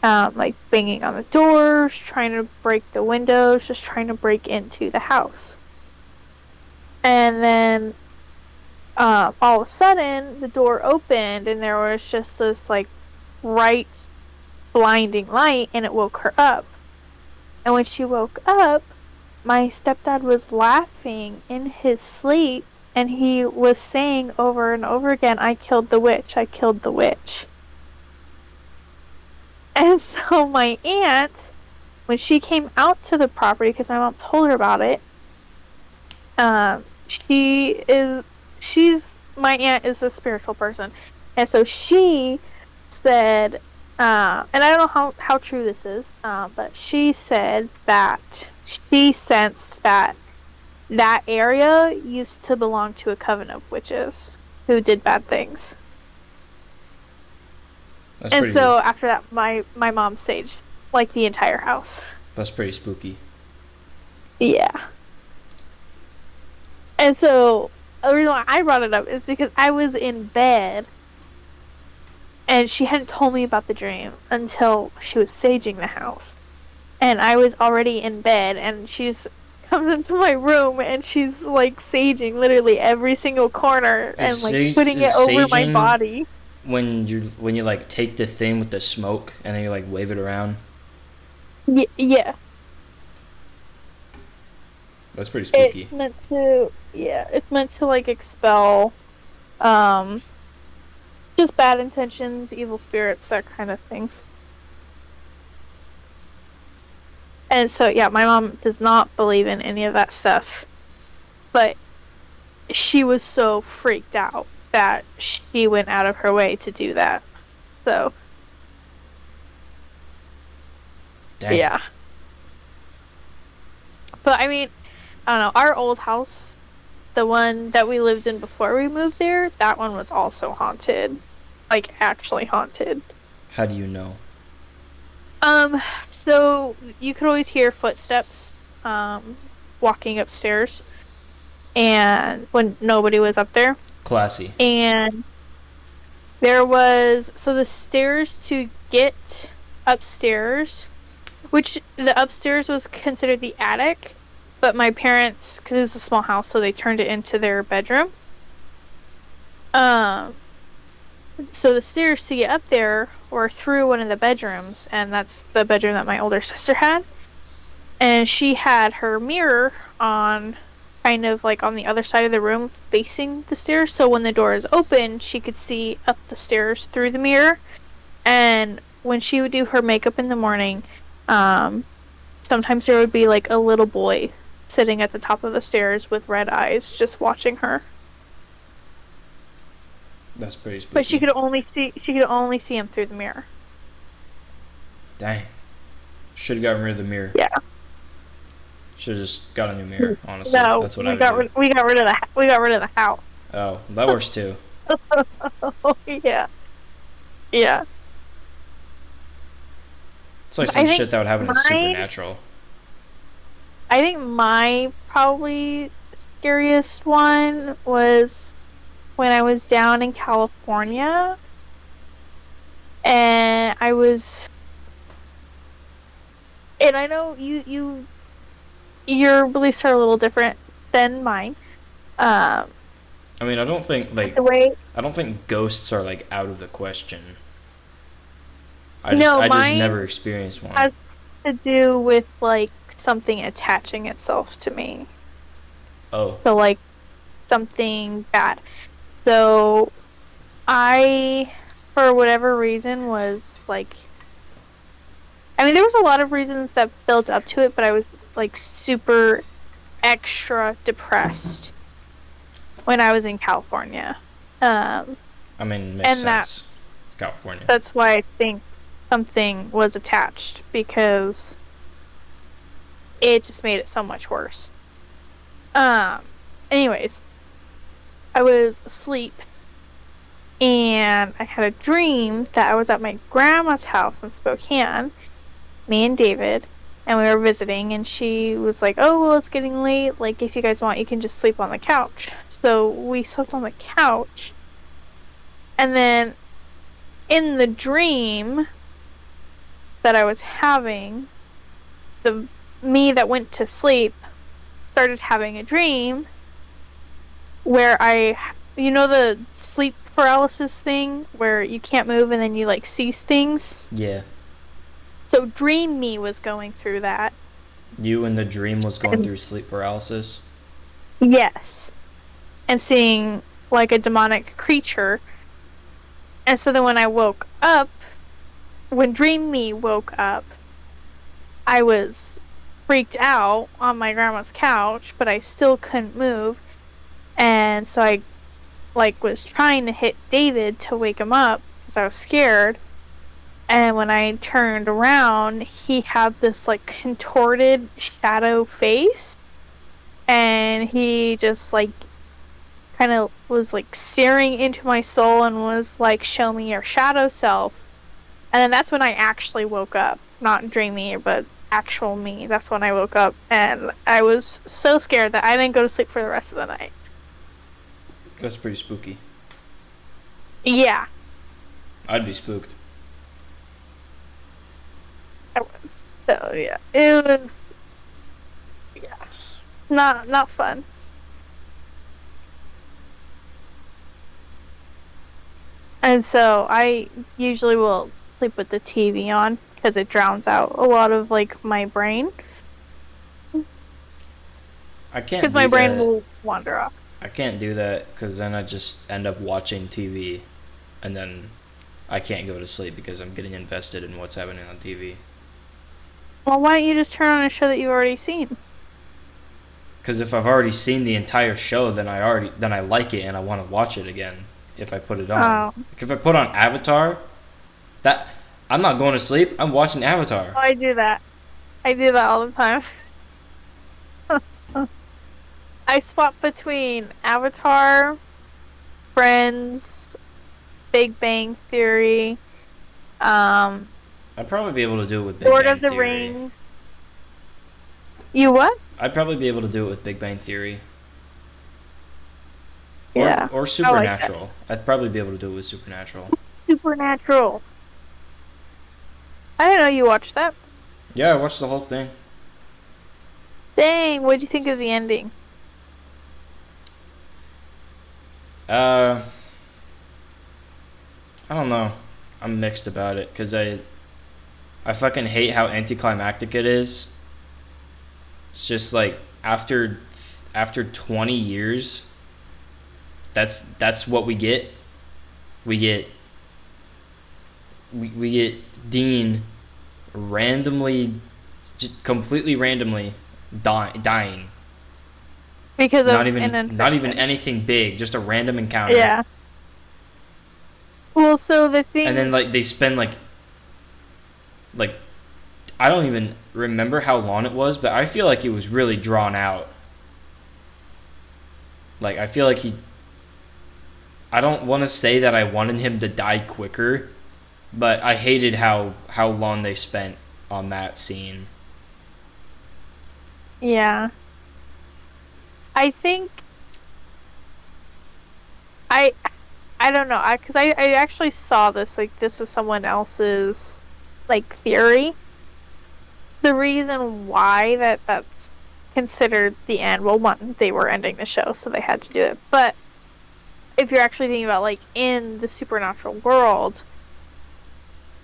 Like banging on the doors, trying to break the windows, just trying to break into the house. And then all of a sudden, the door opened and there was just this like bright, blinding light, and it woke her up. And when she woke up, my stepdad was laughing in his sleep, and he was saying over and over again, "I killed the witch, I killed the witch." And so my aunt, when she came out to the property, because my mom told her about it, my aunt is a spiritual person. And so she said, and I don't know how true this is, but she said that she sensed that area used to belong to a coven of witches who did bad things. And so after that, my mom saged like the entire house. That's pretty spooky. Yeah. And so the reason why I brought it up is because I was in bed, and she hadn't told me about the dream until she was saging the house. And I was already in bed, and she's comes into my room, and she's like saging literally every single corner and like putting it over my body. When you like take the thing with the smoke and then you like wave it around. Yeah. That's pretty spooky. It's meant to like expel just bad intentions, evil spirits, that kind of thing. And so yeah, my mom does not believe in any of that stuff. But she was so freaked out that she went out of her way to do that. So Dang. Yeah. But I mean, I don't know, our old house, the one that we lived in before we moved there, that one was also haunted. Like, actually haunted. How do you know? So you could always hear footsteps walking upstairs, and when nobody was up there. Classy. And there was, so the stairs to get upstairs, which the upstairs was considered the attic, but my parents, because it was a small house, so they turned it into their bedroom. So the stairs to get up there were through one of the bedrooms, and that's the bedroom that my older sister had. And she had her mirror on, kind of like on the other side of the room facing the stairs, so when the door is open, she could see up the stairs through the mirror. And when she would do her makeup in the morning, sometimes there would be like a little boy sitting at the top of the stairs with red eyes just watching her. That's pretty spooky. But she could only see him through the mirror. Dang. Should have gotten rid of the mirror. Yeah. Should have just got a new mirror, honestly. No, that's what we got rid of the house. Oh, that works too. Yeah. Yeah. It's like some shit that would happen in Supernatural. I think my probably scariest one was when I was down in California, and I know you your beliefs are a little different than mine. Um, I mean, the way I don't think ghosts are like out of the question. no, I just mine never experienced one. has to do with like something attaching itself to me. Oh, So like something bad. So I, for whatever reason, was like, I mean, there was a lot of reasons that built up to it, but I was like super extra depressed when I was in California. Um, I mean, makes and sense. It's California. that's why I think something was attached because it just made it so much worse. Um, anyways, I was asleep and I had a dream that I was at my grandma's house in Spokane, me and David, and we were visiting, and she was like, "Oh, well, it's getting late. Like, if you guys want, you can just sleep on the couch." So we slept on the couch, and then in the dream that I was having, the me that went to sleep started having a dream where you know, the sleep paralysis thing where you can't move and then you like see things. Yeah. So dream me was going through that. You in the dream was going And through sleep paralysis? yes. And seeing like a demonic creature. And so then when I woke up, when dream me woke up, I was freaked out on my grandma's couch, but I still couldn't move. And so I like was trying to hit David to wake him up because I was scared. And when I turned around, he had this like contorted shadow face. And he just like kind of was like staring into my soul and was like, "Show me your shadow self." And then that's when I actually woke up. Not dreamy, but actual me. That's when I woke up. And I was so scared that I didn't go to sleep for the rest of the night. That's pretty spooky. Yeah, I'd be spooked. I was. So yeah, it was. Yeah, not fun. And so I usually will sleep with the TV on because it drowns out a lot of like my brain. I can't Because do my brain that. will wander off. I can't do that because then I just end up watching TV, and then I can't go to sleep because I'm getting invested in what's happening on TV. Well, why don't you just turn on a show that you've already seen? Because if I've already seen the entire show, then I like it and I want to watch it again. If I put it on, Oh, like if I put on Avatar, that I'm not going to sleep. I'm watching Avatar. I do that. I do that all the time. I swap between Avatar, Friends, Big Bang Theory, um, I'd probably be able to do it with Big Lord Bang of the Theory. Rings. You what? I'd probably be able to do it with Big Bang Theory. Yeah, Or I like that. Supernatural. I'd probably be able to do it with Supernatural. Supernatural. I didn't know you watched that. Yeah, I watched the whole thing. Dang, what'd you think of the ending? Uh, I don't know. I'm mixed about it because I fucking hate how anticlimactic it is. It's just like after 20 years, that's what we get. We get we get Dean randomly, just completely randomly dying. Because Not of an even infection. anything big, just a random encounter. Yeah. Well, so the And then thing, like they spend like I don't even remember how long it was, but I feel like it was really drawn out. Like I feel like I don't want to say that I wanted him to die quicker, but I hated how long they spent on that scene. yeah. I think I I don't know. I actually saw this, like this was someone else's like theory. The reason why that's considered the end. Well, one, they were ending the show, so they had to do it. But if you're actually thinking about, like, in the supernatural world,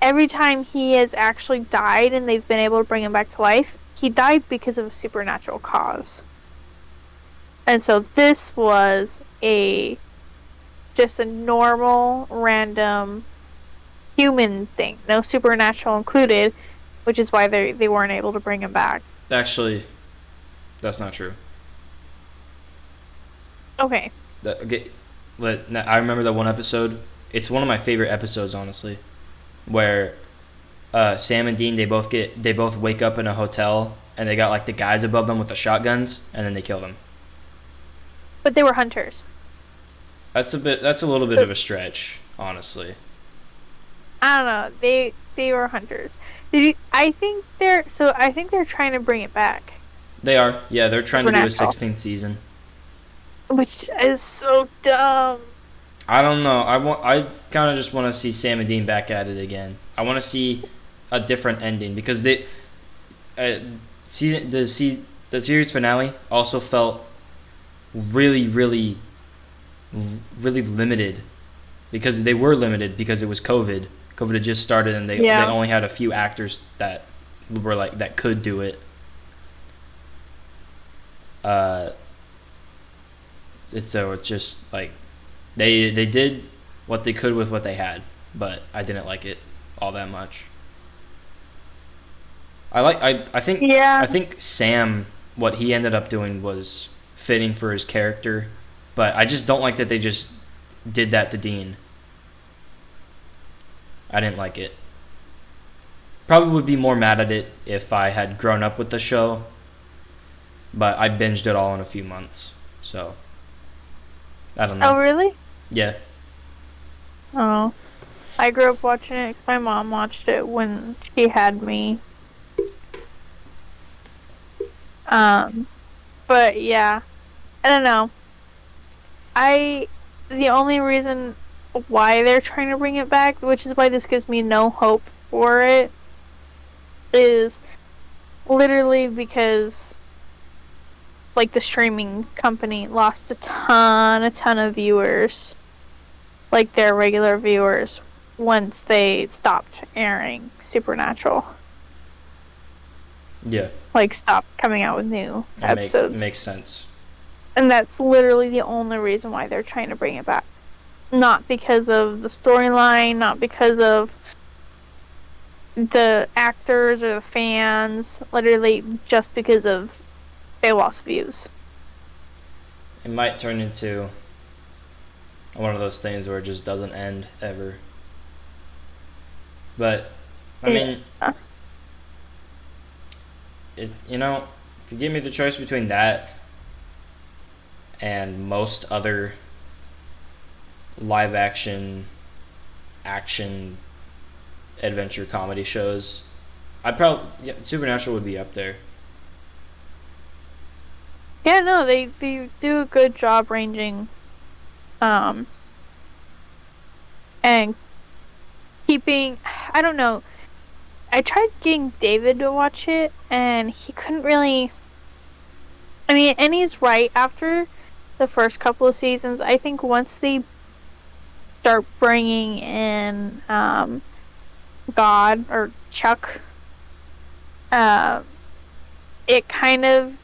every time he has actually died and they've been able to bring him back to life, he died because of a supernatural cause. And so this was just a normal, random human thing, no supernatural included, which is why they weren't able to bring him back. Actually, that's not true. Okay. But I remember that one episode. It's one of my favorite episodes, honestly, where Sam and Dean they both wake up in a hotel and they got like the guys above them with the shotguns and then they kill them. But they were hunters. That's a little bit of a stretch, honestly. I don't know. They were hunters. I think they're trying to bring it back. They are. Yeah, they're trying to do a 16th season. Which is so dumb. I don't know. I kind of just want to see Sam and Dean back at it again. I want to see a different ending because the series finale also felt really, really, really limited because they were limited because it was COVID. COVID had just started and they only had a few actors that were like that could do it. So it's just like they did what they could with what they had, but I didn't like it all that much. I think Sam, what he ended up doing was fitting for his character, but I just don't like that they just did that to Dean. I didn't like it. Probably would be more mad at it if I had grown up with the show, but I binged it all in a few months, so I don't know. Oh, really? Yeah. Oh. I grew up watching it because my mom watched it when she had me. But yeah, I don't know. The only reason why they're trying to bring it back, which is why this gives me no hope for it, is literally because like the streaming company lost a ton of viewers, like their regular viewers, once they stopped airing Supernatural. Yeah. Like stopped coming out with new episodes. Makes sense. And that's literally the only reason why they're trying to bring it back. Not because of the storyline, not because of the actors or the fans, literally just because of they lost views. It might turn into one of those things where it just doesn't end ever. But I mean, if you give me the choice between that and most other live action adventure comedy shows, Supernatural would be up there. Yeah, no, they do a good job ranging and keeping, I don't know, I tried getting David to watch it and he couldn't really, I mean, and he's right, after the first couple of seasons, I think once they start bringing in God or Chuck, they kind of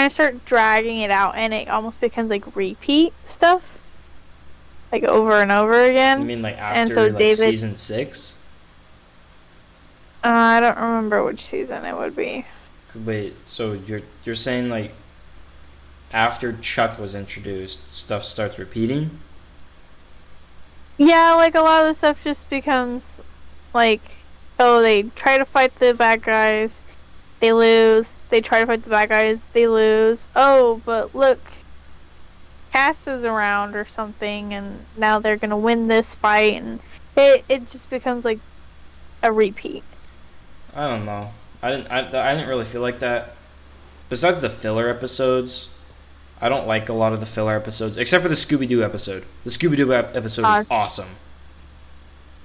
start dragging it out and it almost becomes like repeat stuff, like over and over again. You mean like after David, season 6? I don't remember which season it would be. Wait, so you're saying like after Chuck was introduced, stuff starts repeating? Yeah, like a lot of the stuff just becomes like, oh, they try to fight the bad guys, they lose. They try to fight the bad guys, they lose. Oh, but look, Cass is around or something, and now they're gonna win this fight, and it just becomes like a repeat. I don't know. I didn't really feel like that. Besides the filler episodes, I don't like a lot of the filler episodes, except for the Scooby-Doo episode. The Scooby-Doo episode was awesome.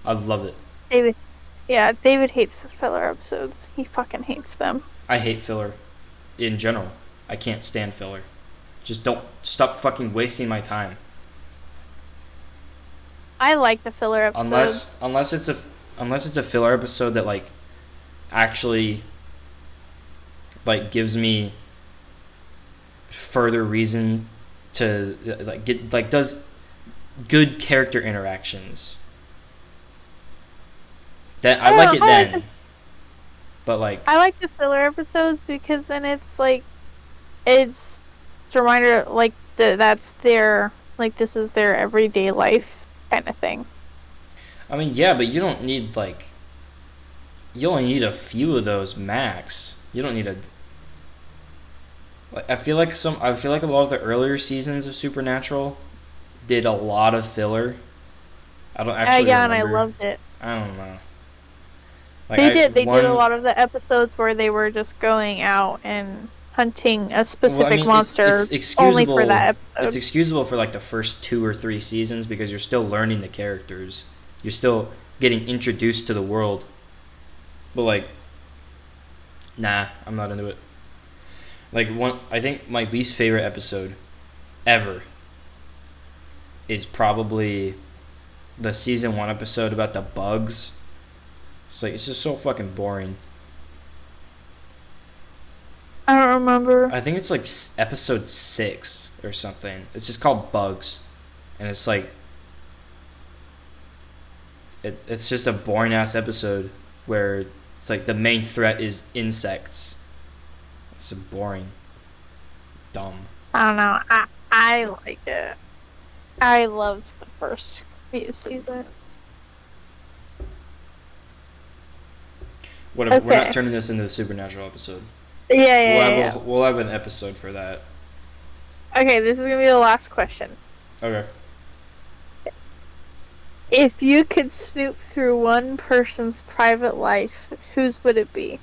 I love it. David hates the filler episodes. He fucking hates them. I hate filler in general. I can't stand filler. Just don't stop fucking wasting my time. I like the filler Unless episodes. unless it's a filler episode that like actually like gives me further reason to like get like does good character interactions. That I I like don't it know. then. But like I like the filler episodes because then it's like it's a reminder like that's their like this is their everyday life kind of thing. I mean yeah, but you don't need like you only need a few of those max. You don't need a like I feel like a lot of the earlier seasons of Supernatural did a lot of filler. I don't actually Yeah, and I remember. loved it. I don't know. They did. They did a One. lot of the episodes where they were just going out and hunting a Well, I specific mean, monster it's only for excusable. that It's episode. excusable for like the first 2 or 3 seasons because you're still learning the characters. You're still getting introduced to the world. But like, nah, I'm not into it. Like I think my least favorite episode ever is probably the season 1 episode about the bugs. It's like it's just so fucking boring. I don't remember. I think it's like episode 6 or something. It's just called Bugs, and it's like it's just a boring ass episode where it's like the main threat is insects. It's boring, dumb. I don't know. I like it. I loved the first few seasons. Whatever. We're not Okay. turning this into the Supernatural episode. Yeah. We'll have an episode for that. Okay, this is gonna be the last question. Okay. If you could snoop through one person's private life, whose would it be?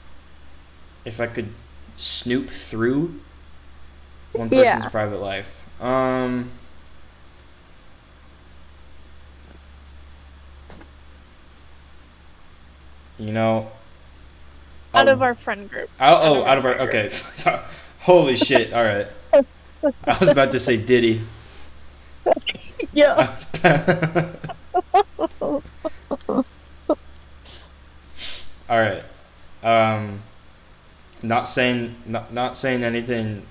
If I could snoop through one person's Yeah. private life, you know, Out of our friend group. out of our okay. Holy shit! All right, I was about to say Diddy. Yeah. All right. Not saying anything.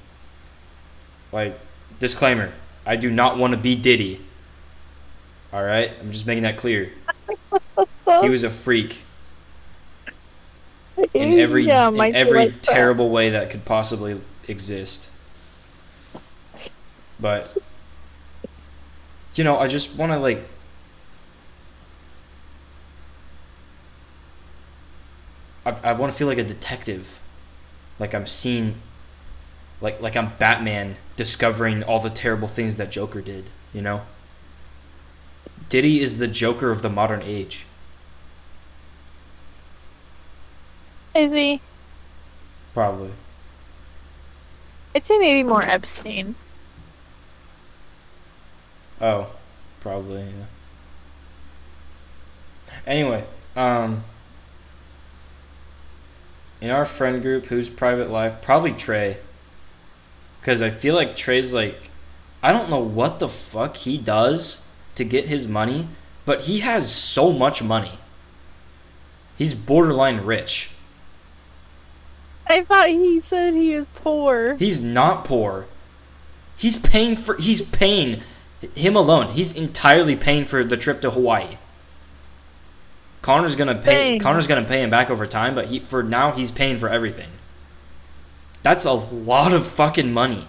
Like disclaimer: I do not want to be Diddy. All right, I'm just making that clear. He was a freak in Yeah, might be every like that. terrible way that could possibly exist. But I just want to like. I want to feel like a detective, like I'm seeing, like I'm Batman discovering all the terrible things that Joker did. Diddy is the Joker of the modern age. Is he? Probably. I'd say maybe more Epstein. Oh, probably. Yeah. Anyway, in our friend group, whose private life, probably Trey, because I feel like Trey's like, I don't know what the fuck he does to get his money, but he has so much money. He's borderline rich. I thought he said he was poor. He's not poor. He's paying him alone. He's entirely paying for the trip to Hawaii. Connor's gonna pay him back over time, but for now he's paying for everything. That's a lot of fucking money.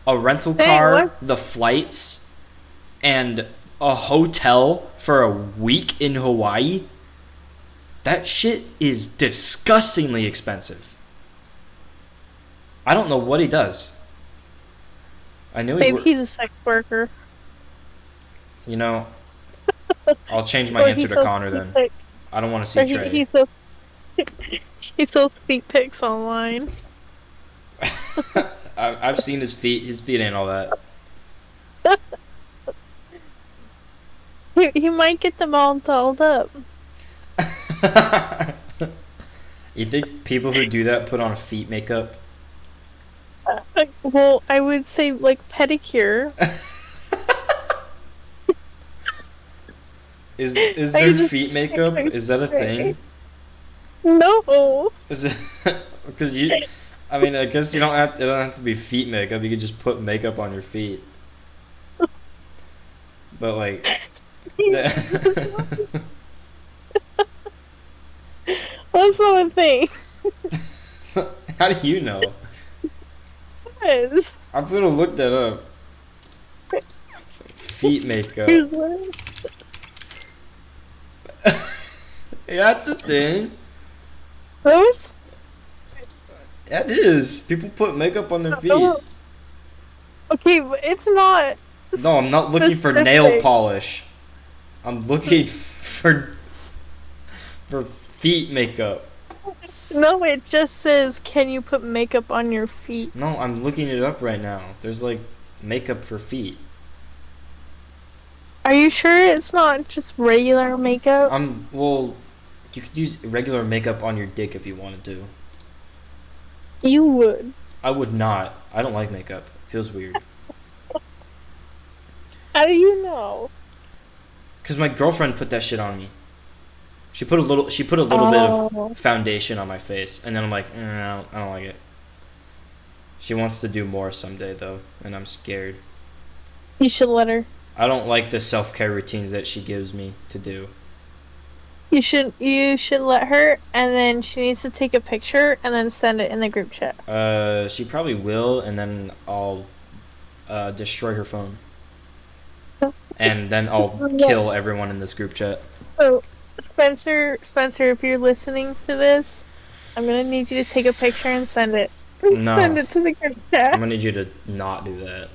A rental car, the flights, and a hotel for a week in Hawaii. That shit is disgustingly expensive. I don't know what he does. I knew Maybe he's a sex worker. I'll change my answer to Connor then. I don't want to see Trey. He sells feet pics online. I've seen his feet. His feet ain't all that. He might get them all dolled up. You think people who do that put on feet makeup? Well, I would say like pedicure. Is I there just feet makeup? Is that a thing? no. Is it because you? I mean, I guess you don't have. It don't have to be feet makeup. You could just put makeup on your feet. But like, That's not a thing. how do you know? Yes. I'm gonna look that up. Feet makeup. Here's what- Yeah, that's a thing. Those? That is. People put makeup on their feet. Okay, but it's not No, I'm not looking for nail specific. polish. I'm looking for feet makeup. No, it just says, "Can you put makeup on your feet?" No, I'm looking it up right now. There's like makeup for feet. Are you sure it's not just regular makeup? Well, you could use regular makeup on your dick if you wanted to. You would. I would not. I don't like makeup. It feels weird. How do you know? Cause my girlfriend put that shit on me. She put a little. She put a little bit Oh, of foundation on my face, and then I'm like, no, I don't like it. She wants to do more someday though, and I'm scared. you should let her. I don't like the self-care routines that she gives me to do. You should let her, and then she needs to take a picture and then send it in the group chat. She probably will, and then I'll destroy her phone, and then I'll kill everyone in this group chat. So, Spencer, if you're listening to this, I'm gonna need you to take a picture and send it. No. Send it to the group I'm chat. gonna need you to not do that.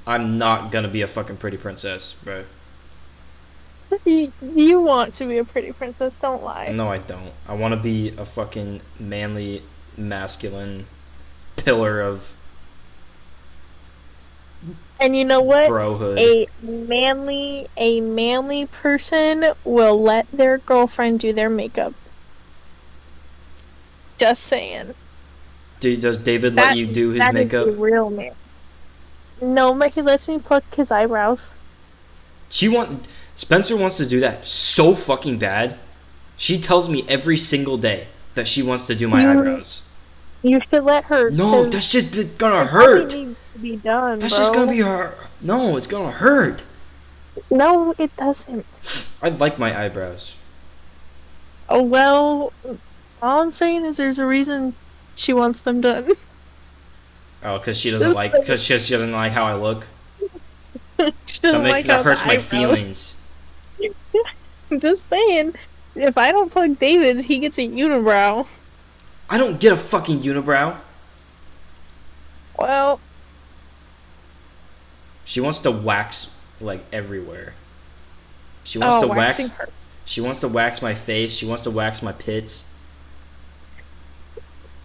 I'm not gonna be a fucking pretty princess, bro. You want to be a pretty princess, don't lie. No, I don't. I want to be a fucking manly, masculine pillar of And you know what? brohood. A manly person will let their girlfriend do their makeup. Just saying. Does David let you do his That is makeup? a real man. No, but he lets me pluck his eyebrows. Spencer wants to do that so fucking bad. She tells me every single day that she wants to do my eyebrows. You should let her. No, that's just gonna it hurt. probably needs to be done, That's bro. just gonna be hurt. No, it's gonna hurt. No, it doesn't. I like my eyebrows. Oh well. All I'm saying is there's a reason she wants them done. Oh, because she doesn't like. Because she doesn't like how I look. She doesn't like That how hurts the my eyebrows- feelings. I'm just saying. If I don't plug David's, he gets a unibrow. I don't get a fucking unibrow. Well, She wants to wax like everywhere. She wants to waxing wax. hurts. She wants to wax my face. She wants to wax my pits.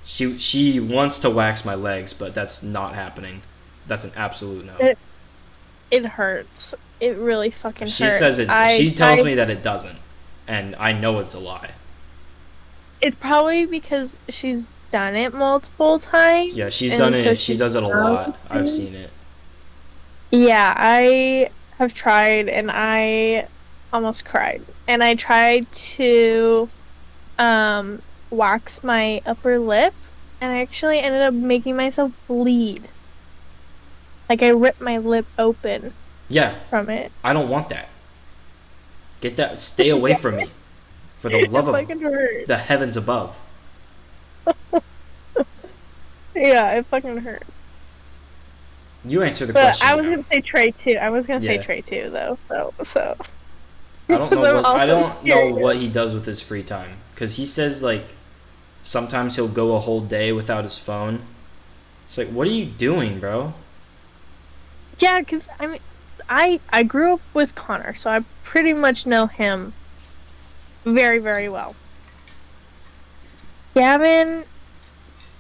She wants to wax my legs, but that's not happening. That's an absolute no. It hurts. It really fucking hurts. She says it. She tells me that it doesn't, and I know it's a lie. It's probably because she's done it multiple times. Yeah, she's and done so it. She does it a lot. knows. I've seen it. Yeah, I have tried and I almost cried. And I tried to wax my upper lip and I actually ended up making myself bleed. Like I ripped my lip open Yeah, from it. I don't want that. Get that. Stay away from me. For the love It of fucking hurt. the heavens above. Yeah, it fucking hurt. You answer the But question. I was now. gonna say Trey too. I was gonna say Yeah. Trey too though. So I don't know. Because I'm What, I also don't know curious. what he does with his free time. Because he says like, sometimes he'll go a whole day without his phone. It's like, what are you doing, bro? Yeah, because I mean, I grew up with Connor, so I pretty much know him very, very well. Gavin,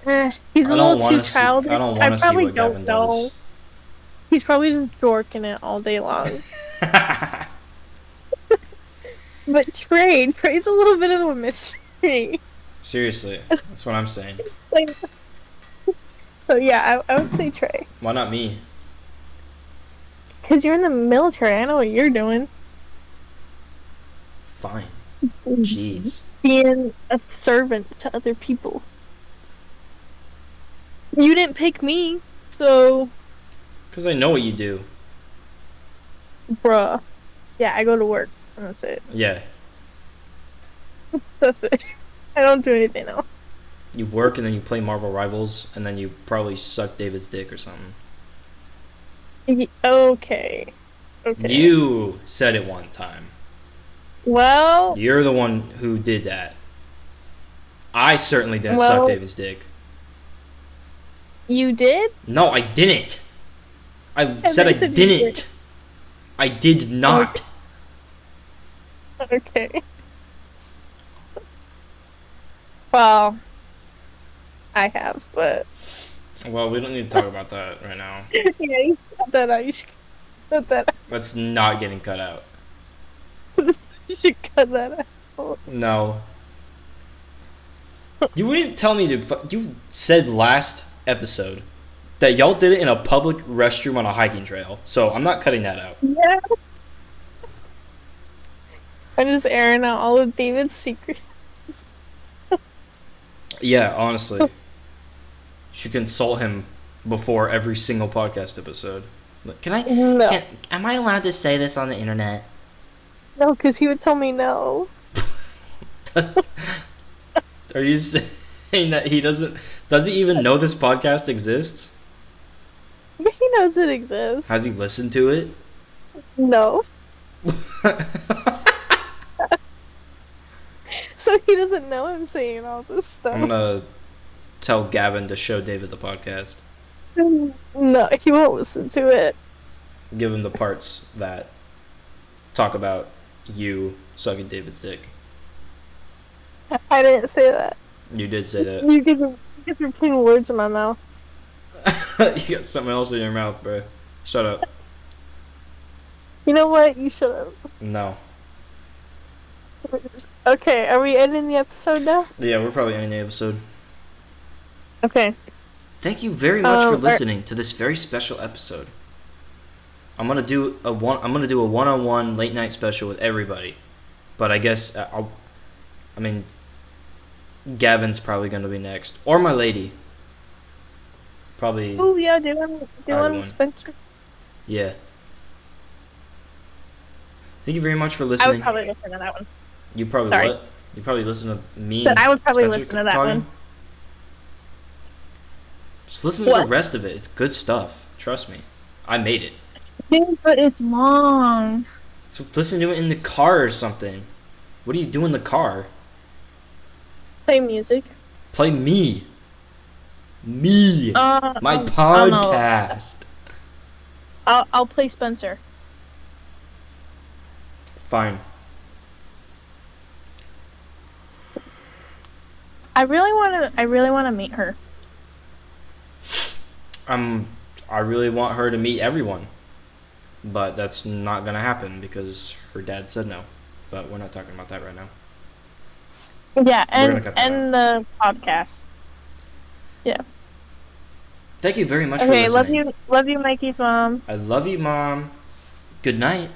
he's a I don't little wanna too see- childish. I don't wanna see probably what don't Gavin know. does. He's probably just dorking it all day long. But Trey's a little bit of a mystery. Seriously, that's what I'm saying. Like, So yeah, I would say Trey. Why not me? Because you're in the military. I know what you're doing. Fine. Jeez. Being a servant to other people. You didn't pick me, so Because I know what you do. bruh. Yeah, I go to work. And that's it. Yeah. That's it. I don't do anything else. You work and then you play Marvel Rivals and then you probably suck David's dick or something. Okay. Okay. You said it one time. Well, You're the one who did that. I certainly didn't suck David's dick. you did? No, I didn't. I said I said you didn't. did. I did not. Okay. Well, I have, but Well, we don't need to talk about that right now. yeah, you should cut that out. You should cut that out. That's not getting cut out. You should cut that out. No. You wouldn't tell me to. You said last episode that y'all did it in a public restroom on a hiking trail, so I'm not cutting that out. Yeah. I'm just airing out all of David's secrets. Yeah, honestly. You should consult him before every single podcast episode. Can I? No. Am I allowed to say this on the internet? No, because he would tell me no. Are you saying that he doesn't? Does he even know this podcast exists? Yeah, he knows it exists. Has he listened to it? No. So he doesn't know I'm saying all this stuff. I'm gonna tell Gavin to show David the podcast. No, he won't listen to it. Give him the parts that talk about you sucking David's dick. I didn't say that. You did say that. You guys are putting words in my mouth. You got something else in your mouth, bro. Shut up. You know what? You shut up. No. Okay, are we ending the episode now? Yeah, we're probably ending the episode. Okay. Thank you very much for listening to this very special episode. I'm gonna do a one-on-one late night special with everybody, but I guess Gavin's probably gonna be next, or my lady. Probably. Oh yeah, do one Spencer. Yeah. Thank you very much for I listening. would probably listen to that one. You probably Sorry. what? You probably listen to me. But I would probably Spencer listen to that talking? one. Just listen to the rest of it. It's good stuff. Trust me. I made it. Dude, but it's long. So listen to it in the car or something. What do you do in the car? Play music. Play me. Me. My I don't know. podcast. I'll play Spencer. Fine. I really wanna meet her. I really want her to meet everyone. But that's not gonna happen because her dad said no. But we're not talking about that right now. Yeah, We're gonna cut that and the podcast. Yeah. Thank you very much for listening. Okay, love you, Mikey's mom. I love you, Mom. Good night.